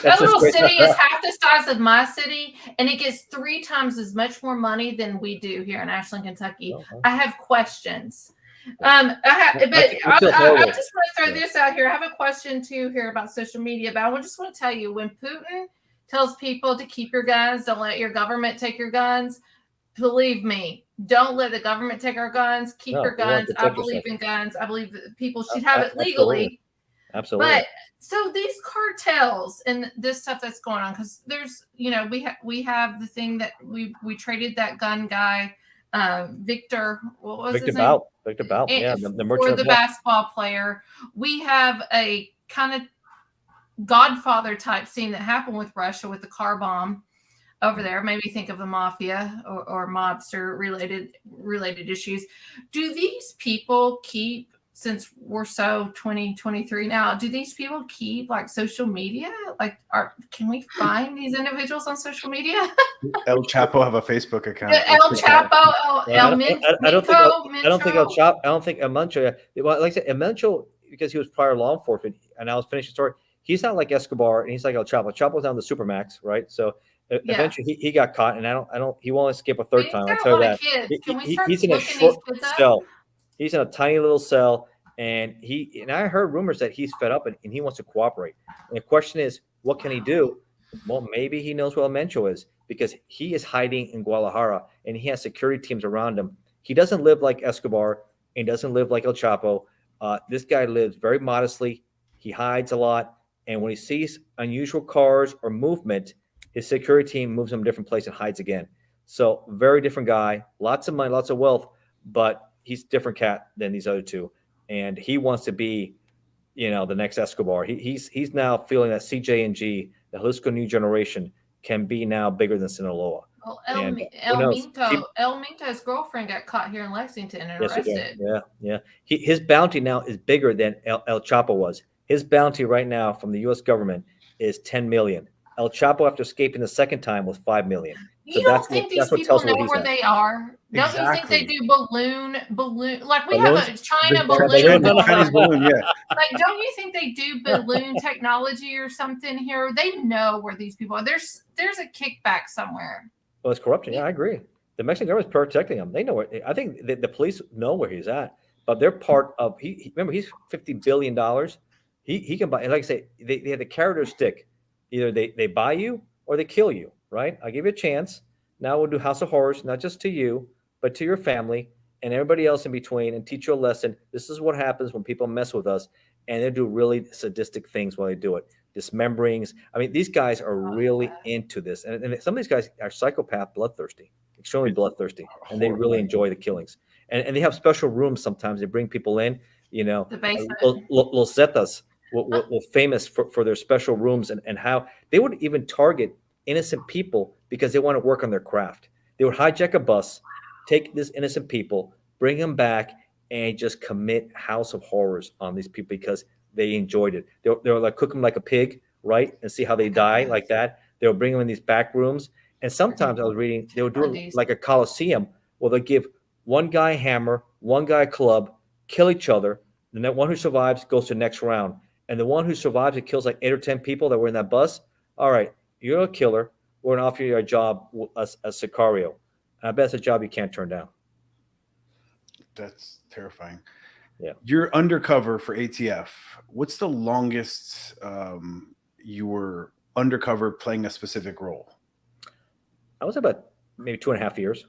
That little city is half the size of my city, and it gets 3 times as much more money than we do here in Ashland, Kentucky. I have questions. I just want to throw this out here. I have a question too here about social media, but I just want to tell you, when Putin tells people to keep your guns, don't let your government take your guns, believe me, don't let the government take our guns. Keep your guns. I believe in guns. I believe that people should have it legally. Absolutely. But so these cartels and this stuff that's going on, because there's, we have the thing that we traded that gun guy, Victor. What was his name? Victor Bout. Yeah, the merchant for the basketball player. We have a kind of Godfather type scene that happened with Russia with the car bomb over there. Maybe think of the mafia or mobster related issues. Do these people keep, since we're so 2023 now, do these people keep like social media? Can we find these individuals on social media? El Chapo have a Facebook account. El Chapo, I don't think El Chapo. I don't think El Mencho. Well, like I said, El Mencho, because he was prior law enforcement, and I was finishing the story. He's not like Escobar, and he's like El Chapo. Chapo's on the Supermax, right? So eventually he got caught, and he won't escape a third time. I'll tell you that. He's in a short cell. He's in a tiny little cell, and I heard rumors that he's fed up and he wants to cooperate. And the question is, what can he do? Well, maybe he knows where El Mencho is, because he is hiding in Guadalajara and he has security teams around him. He doesn't live like Escobar and doesn't live like El Chapo. This guy lives very modestly. He hides a lot. And when he sees unusual cars or movement, his security team moves him a different place and hides again. So very different guy, lots of money, lots of wealth, but he's a different cat than these other two. And he wants to be, the next Escobar. He's now feeling that CJ&G, the Jalisco New Generation, can be now bigger than Sinaloa. Well, And who knows? El Minto's girlfriend got caught here in Lexington and Yes, arrested. yeah. His bounty now is bigger than El Chapo was. His bounty right now from the U.S. government is 10 million. El Chapo, after escaping the second time, was 5 million. So You don't think these people tells you know where he's where at. they are? Don't you think they Exactly. do balloon? Like we Balloons? have a China The balloon. Chinese balloon, yeah. Like, don't you think they do balloon technology or something here? They know where these people are. There's a kickback somewhere. Well, it's corruption. Yeah, I agree. The Mexican government's protecting him. They know where. I think the police know where he's at, but they're part of. Remember, he's $50 billion. He can buy. And like I say, they have the carrot or stick. Either they buy you or they kill you. Right? I'll give you a chance. Now we'll do House of Horrors, not just to you, but to your family and everybody else in between, and teach you a lesson. This is what happens when people mess with us, and they do really sadistic things while they do it. Dismemberings. I mean, these guys are really into this, and some of these guys are psychopath, bloodthirsty, extremely bloodthirsty, and they really enjoy the killings. And they have special rooms sometimes. They bring people in. You know, The basement. Los Zetas were famous for their special rooms and how they would even target innocent people because they want to work on their craft. They would hijack a bus, take these innocent people, bring them back, and just commit House of Horrors on these people because they enjoyed it. They'll like cook them like a pig, right? And see how they die like that. They'll bring them in these back rooms. And sometimes I was reading, they would do it like a coliseum where they'll give one guy a hammer, one guy a club, kill each other. And that one who survives goes to the next round. And the one who survives, it kills like 8 or 10 people that were in that bus. All right, you're a killer. We're going to offer you a job as Sicario. And I bet it's a job you can't turn down. That's terrifying. Yeah. You're undercover for ATF. What's the longest you were undercover playing a specific role? I was about maybe 2.5 years.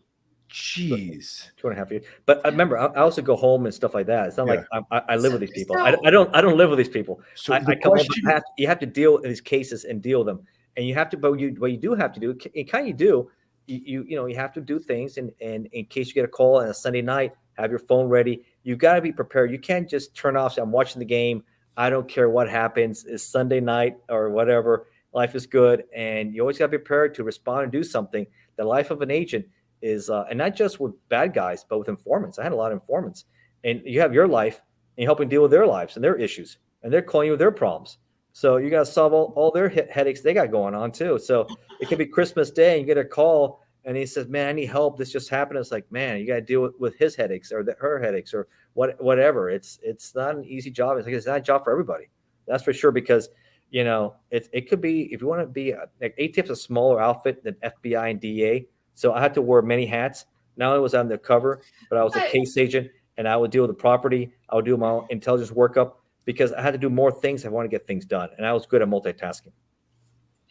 Jeez. 2.5 years. But I remember, I also go home and stuff like that. It's not like I live with these people. I don't live with these people. So I come home, you have to deal with these cases and deal with them. And you have to, but what you do have to do, and kind of do, you have to do things. And in case you get a call on a Sunday night, have your phone ready. You got to be prepared. You can't just turn off. Say, I'm watching the game. I don't care what happens. It's Sunday night or whatever. Life is good. And you always got to be prepared to respond and do something. The life of an agent is, and not just with bad guys, but with informants. I had a lot of informants. And you have your life and you're helping deal with their lives and their issues. And they're calling you with their problems. So you got to solve all their headaches they got going on too. So it could be Christmas Day and you get a call and he says, man, I need help. This just happened. It's like, man, you got to deal with his headaches or her headaches or whatever. It's not an easy job. It's not a job for everybody. That's for sure. Because, it could be, if you want to be like ATF's a smaller outfit than FBI and DEA. So I had to wear many hats. Not only was I undercover, but I was a case agent and I would deal with the property. I would do my own intelligence workup because I had to do more things. I want to get things done. And I was good at multitasking.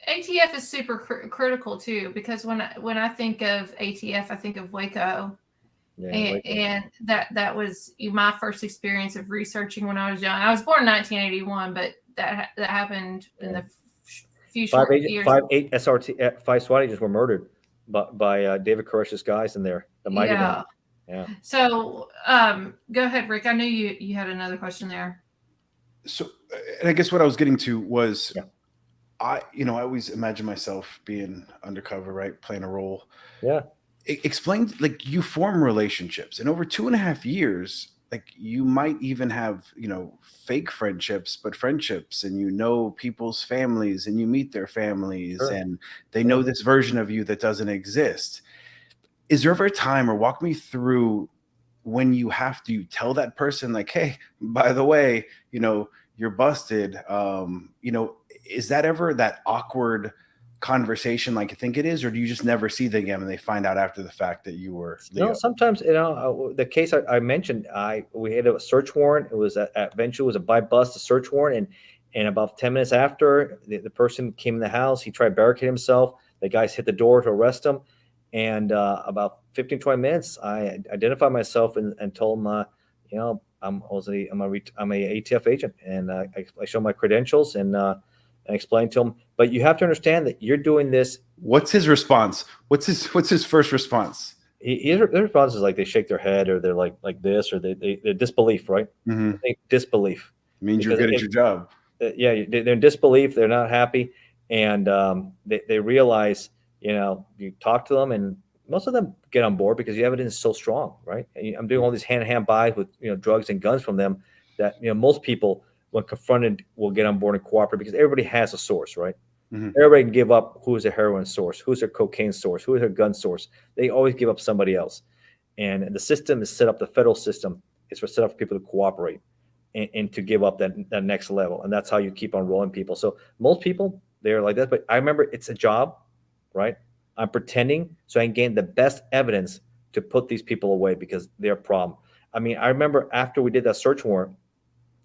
ATF is super critical too, because when I think of ATF, I think of Waco. Yeah, and that was my first experience of researching when I was young. I was born in 1981, but that happened in the few short years. 5 SWAT agents were murdered by David Koresh's guys in there. The mighty one. Yeah. So go ahead, Rick. I knew you had another question there. So, and I guess what I was getting to was, I always imagine myself being undercover, right? Playing a role. Yeah. Explain, like, you form relationships, and over 2.5 years, like, you might even have, fake friendships, but friendships, and people's families, and you meet their families, and they know this version of you that doesn't exist. Is there ever a time, or walk me through when you have to tell that person, like, hey, by the way, you're busted. Is that ever that awkward conversation like you think it is, or do you just never see them again and they find out after the fact that you were Leo? Sometimes, the case I mentioned, we had a search warrant. It was eventually it was a by bust, a search warrant. And about 10 minutes after the person came in the house, he tried to barricade himself. The guys hit the door to arrest him. And about 15, 20 minutes, I identified myself and told him, I'm a ATF agent, and I show my credentials and explain to him. But you have to understand that you're doing this. What's his response? What's his first response? His response is like they shake their head, or they're like this, or they're disbelief, right? Mm-hmm. Disbelief means you're good at your job. They're in disbelief. They're not happy, and they realize you talk to them, and most of them get on board because the evidence is so strong, right? And I'm doing all these hand-to-hand buys with drugs and guns from them that most people, when confronted, will get on board and cooperate because everybody has a source, right? Mm-hmm. Everybody can give up who is a heroin source, who's their cocaine source, who is their gun source. They always give up somebody else. And the system is set up, the federal system is set up for people to cooperate and to give up that next level. And that's how you keep on rolling people. So most people, they're like that. But I remember it's a job, right? I'm pretending so I can gain the best evidence to put these people away because they're a problem. I mean, I remember after we did that search warrant,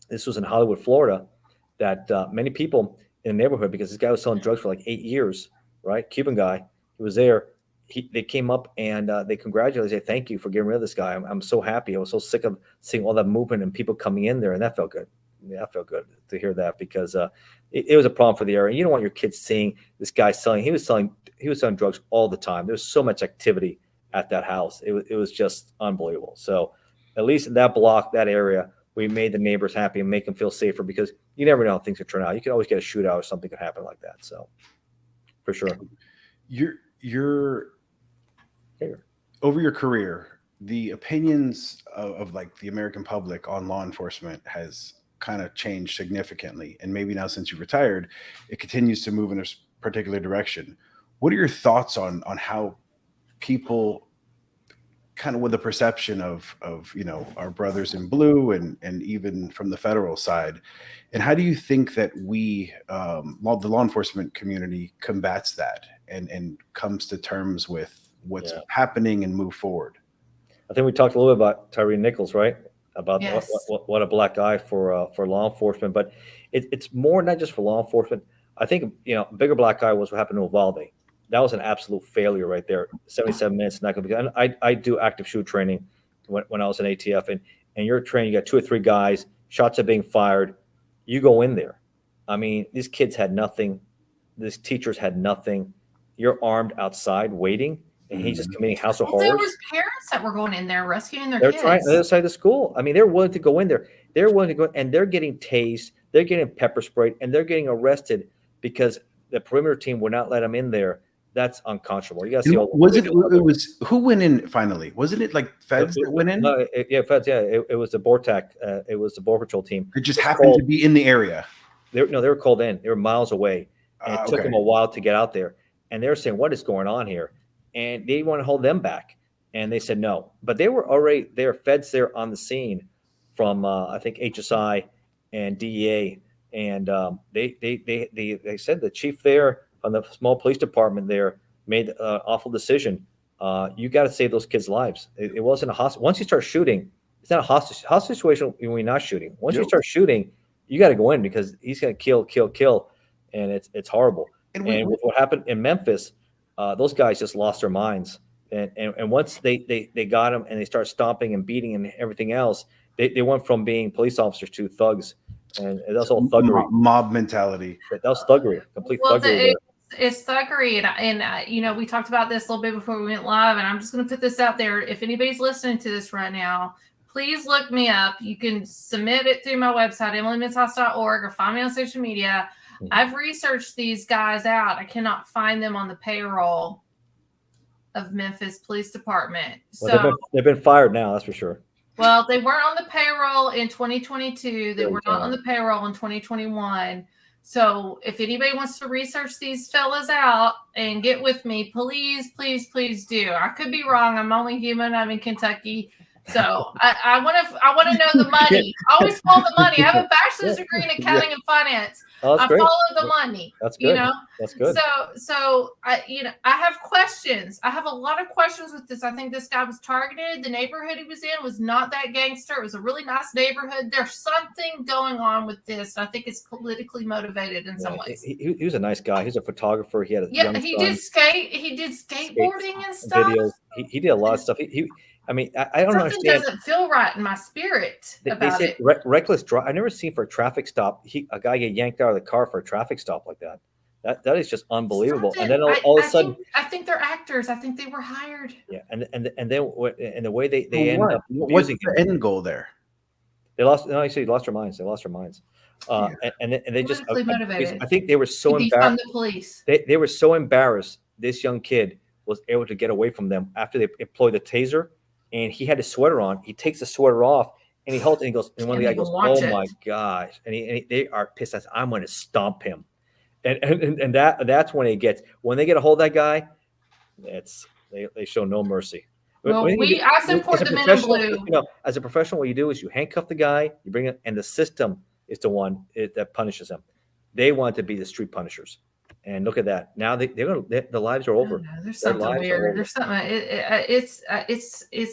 this was in Hollywood, Florida, that many people in the neighborhood, because this guy was selling drugs for like 8 years, right? Cuban guy, he was there. They came up and they congratulated, say, thank you for getting rid of this guy. I'm so happy. I was so sick of seeing all that movement and people coming in there, and that felt good. Yeah, that felt good to hear that because it was a problem for the area. You don't want your kids seeing this guy selling. He was selling drugs all the time. There was so much activity at that house. It was just unbelievable. So at least in that block, that area, we made the neighbors happy and make them feel safer because you never know how things could turn out. You could always get a shootout or something could happen like that. So for sure. You're over your career, the opinions of like the American public on law enforcement has kind of changed significantly. And maybe now since you've retired, it continues to move in a particular direction. What are your thoughts on how people kind of with the perception of our brothers in blue and even from the federal side, and how do you think that we the law enforcement community combats that and comes to terms with what's happening and move forward? I think we talked a little bit about Tyree Nichols, right? About yes. what a black guy for law enforcement, but it's more not just for law enforcement. I think a bigger black guy was what happened to Uvalde. That was an absolute failure right there. 77 minutes, not going to be. I do active shoot training when I was in ATF, and you're trained. You got 2 or 3 guys. Shots are being fired. You go in there. I mean, these kids had nothing. These teachers had nothing. You're armed outside waiting, and he's just committing house of horrors. There was parents that were going in there rescuing their kids. They're trying on the other side of the school. I mean, they're willing to go in there. They're willing to go, and they're getting tased. They're getting pepper sprayed, and they're getting arrested because the perimeter team would not let them in there. That's unconscionable. You got to see. It was who went in finally? Wasn't it like feds that went in? No, feds. Yeah, it was the BORTAC. It was the Border Patrol team. It just happened to be in the area. They were called in. They were miles away, and it took them a while to get out there. And they were saying, "What is going on here?" And they want to hold them back, and they said no. But they were already there. Feds there on the scene from I think HSI and DEA, and they said the chief there on the small police department there made an awful decision. You got to save those kids' lives. It wasn't a hostage. Once you start shooting, it's not a hostage situation when you're not shooting. Once you start shooting, you got to go in because he's going to kill, and it's horrible. And with what happened in Memphis, those guys just lost their minds. And once they got him and they start stomping and beating and everything else, they went from being police officers to thugs. And that's all thuggery. Mob mentality. That was thuggery, complete thuggery. It's thuggery, and we talked about this a little bit before we went live, and I'm just going to put this out there. If anybody's listening to this right now, please look me up. You can submit it through my website, emilymenshouse.org, or find me on social media. I've researched these guys out. I cannot find them on the payroll of Memphis Police Department. Well, they've been fired now, that's for sure. Well, they weren't on the payroll in 2022. They were not on the payroll in 2021. So if anybody wants to research these fellas out and get with me, please, please, please do. I could be wrong. I'm only human. I'm in Kentucky. So I want to know the money. I always follow the money. I have a bachelor's degree in accounting and finance. I follow the money. That's good. That's good. So I have questions. I have a lot of questions with this. I think this guy was targeted. The neighborhood he was in was not that gangster. It was a really nice neighborhood. There's something going on with this. I think it's politically motivated in some ways. He was a nice guy. He's a photographer. He had he did skateboarding and stuff. Videos. He did a lot of stuff. I don't understand. Something doesn't feel right in my spirit about it. Reckless drive. I've never seen for a traffic stop. A guy get yanked out of the car for a traffic stop like that. That is just unbelievable. And then all of a sudden, I think they're actors. I think they were hired. Yeah, and then the way they end up. What's the end goal there? They lost. No, actually, lost their minds. They lost their minds. And they just motivated. I think they were so embarrassed. The police. They were so embarrassed this young kid was able to get away from them after they employed the taser, and he had his sweater on. He takes the sweater off and he holds it and he goes, and one of the guys goes, "Oh my gosh." And they are pissed. I'm going to stomp him. And that's when when they get a hold of that guy, they show no mercy. Well, I support the men in blue. As a professional, what you do is you handcuff the guy, you bring it, and the system is the one that punishes him. They want to be the street punishers, and look at that. Now the lives are over. There's something weird. There's something. It's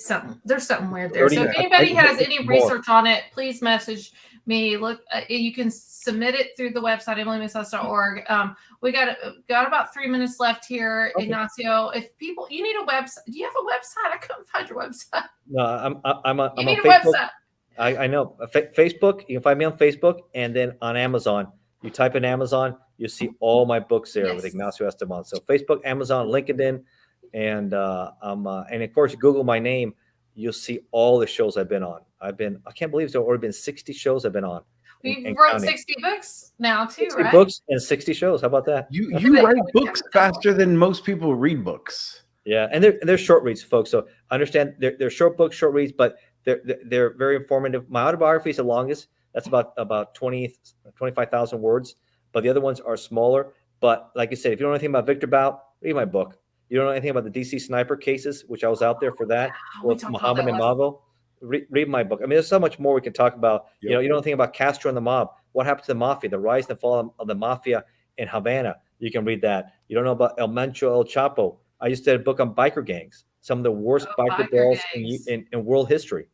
something. There's something weird there. So if anybody has any research on it, please message me. Look, you can submit it through the website emilymenshouse.org. We got about 3 minutes left here, okay. Ignacio. If you need a website, do you have a website? I couldn't find your website. No, I'm on Facebook. Website. I know Facebook. You can find me on Facebook, and then on Amazon. You type in Amazon, you'll see all my books there with Ignacio Esteban. So Facebook, Amazon, LinkedIn, and of course, Google my name. You'll see all the shows I've been on. I can't believe there's already been 60 shows I've been on. You wrote 60 books now too, 60 right? books and 60 shows. How about that? You write books faster than most people read books. Yeah, and they're short reads, folks. So understand they're short books, short reads, but they're very informative. My autobiography is the longest. That's about 25,000 words. But the other ones are smaller. But like I said, if you don't know anything about Victor Bout, read my book. You don't know anything about the DC sniper cases, which I was out there for that, with Muhammad and Mavo. Read my book. I mean, there's so much more we can talk about. Yep. You don't know anything about Castro and the mob. What happened to the Mafia, the rise and fall of the Mafia in Havana. You can read that. You don't know about El Mencho, El Chapo. I used to have a book on biker gangs, some of the worst biker brawls in world history.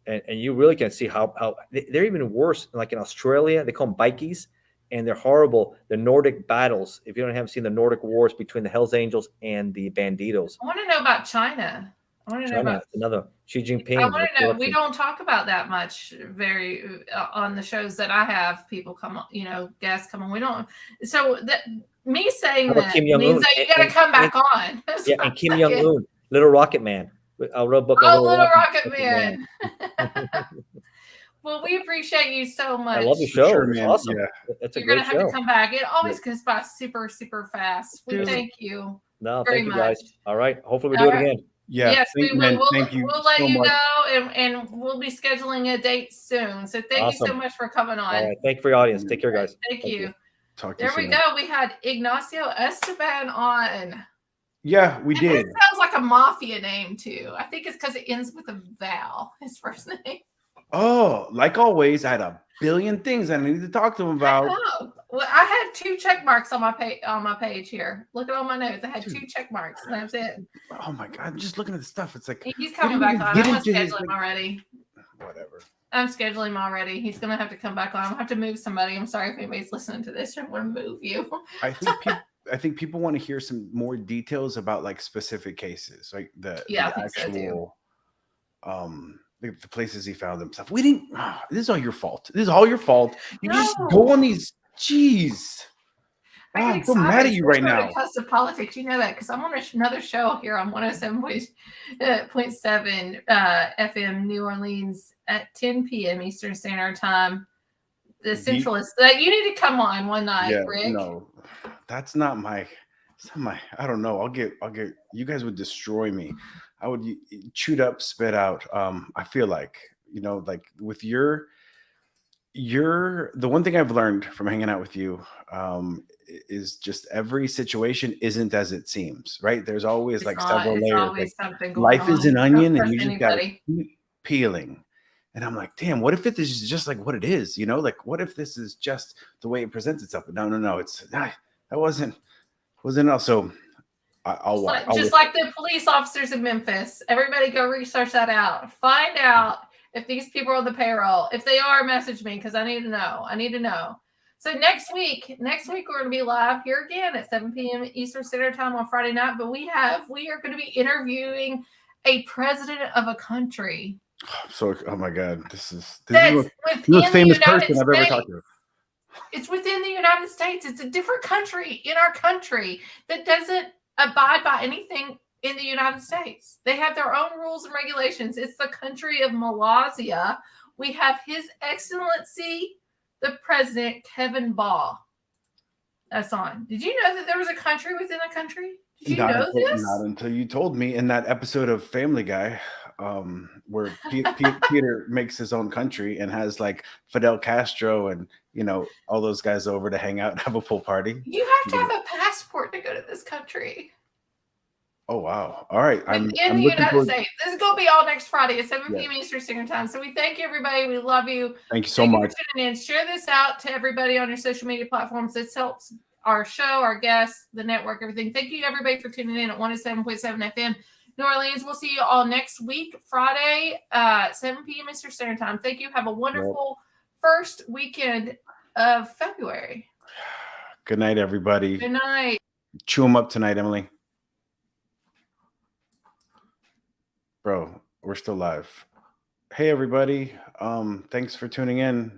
And you really can see how they're even worse. Like in Australia, they call them bikies, and they're horrible. The Nordic battles. If you haven't seen the Nordic wars between the Hells Angels and the Banditos. I want to know about China. I want to know about another Xi Jinping. I want to know. We don't talk about that much on the shows that I have people come on, guests come on. We don't. So me saying that means that you got to come back on. Yeah, and Kim Jong-un, Little Rocket Man. I wrote a book on Little Rocket Man. Well, we appreciate you so much. I love the show. Sure, it's man. Awesome. Yeah. You're going to have to come back. It always goes by super, super fast. We thank you. No, thank you guys. All right. Hopefully we do it again. Yeah. Yes, we will. Thank you. We'll let you go, and we'll be scheduling a date soon. So thank you so much for coming on. All right. Thank you for your audience. Take care, guys. Thank you. Talk to you soon. There we go. We had Ignacio Esteban on. Yeah, we did. It sounds like a mafia name too. I think it's because it ends with a vowel. His first name. Oh, like always, I had a billion things I need to talk to him about. Well, I had 2 check marks on my page here. Look at all my notes. I had 2 check marks, and that's it. Oh my God! I'm just looking at the stuff. It's like he's coming back on. I'm gonna schedule him already. Whatever. I'm scheduling him already. He's gonna have to come back on. I'm gonna have to move somebody. I'm sorry if anybody's listening to this. I'm gonna move you. I think people want to hear some more details about like specific cases, like the actual, the places he found himself. We didn't. This is all your fault. This is all your fault. You just go on these. Jeez. I'm so mad at you right now. Because of politics, you know that because I'm on another show here on 107.7 FM New Orleans at 10 p.m. Eastern Standard Time. The Centralist. You need to come on one night, Rick. No, that's not my. I don't know. I'll get. You guys would destroy me. I would chewed up, spit out. I feel like like with the one thing I've learned from hanging out with you is just every situation isn't as it seems, right? There's always several layers. Always something going life on. is an onion, and you just got to keep peeling. And I'm like, damn, what if this is just like what it is? Like what if this is just the way it presents itself? But no, it's that wasn't else. So I'll watch. Just like the police officers in Memphis. Everybody go research that out. Find out if these people are on the payroll. If they are, message me because I need to know. So next week we're going to be live here again at 7 p.m. Eastern Standard Time on Friday night. But we are going to be interviewing a president of a country. So, oh my God, this is the most famous person I've ever talked to. It's within the United States. It's a different country in our country that doesn't abide by anything in the United States. They have their own rules and regulations. It's the country of Malaysia. We have His Excellency, the President, Kevin Ball. That's on. Did you know that there was a country within a country? Did you know this? Not until you told me in that episode of Family Guy, where Peter makes his own country and has like Fidel Castro and all those guys over to hang out and have a pool party. You have to have a passport to go to this country. Oh wow! All right, I'm in the United States. This is going to be all next Friday at 7 p.m. Eastern Standard Time. So we thank you, everybody. We love you. Thank you so much for tuning in. Share this out to everybody on your social media platforms. This helps our show, our guests, the network, everything. Thank you, everybody, for tuning in at 107.7 FM New Orleans. We'll see you all next week, Friday, 7 p.m. Eastern Standard Time. Thank you. Have a wonderful first weekend of February. Good night, everybody. Good night. Chew them up tonight, Emily. Bro, we're still live. Hey, everybody. Thanks for tuning in.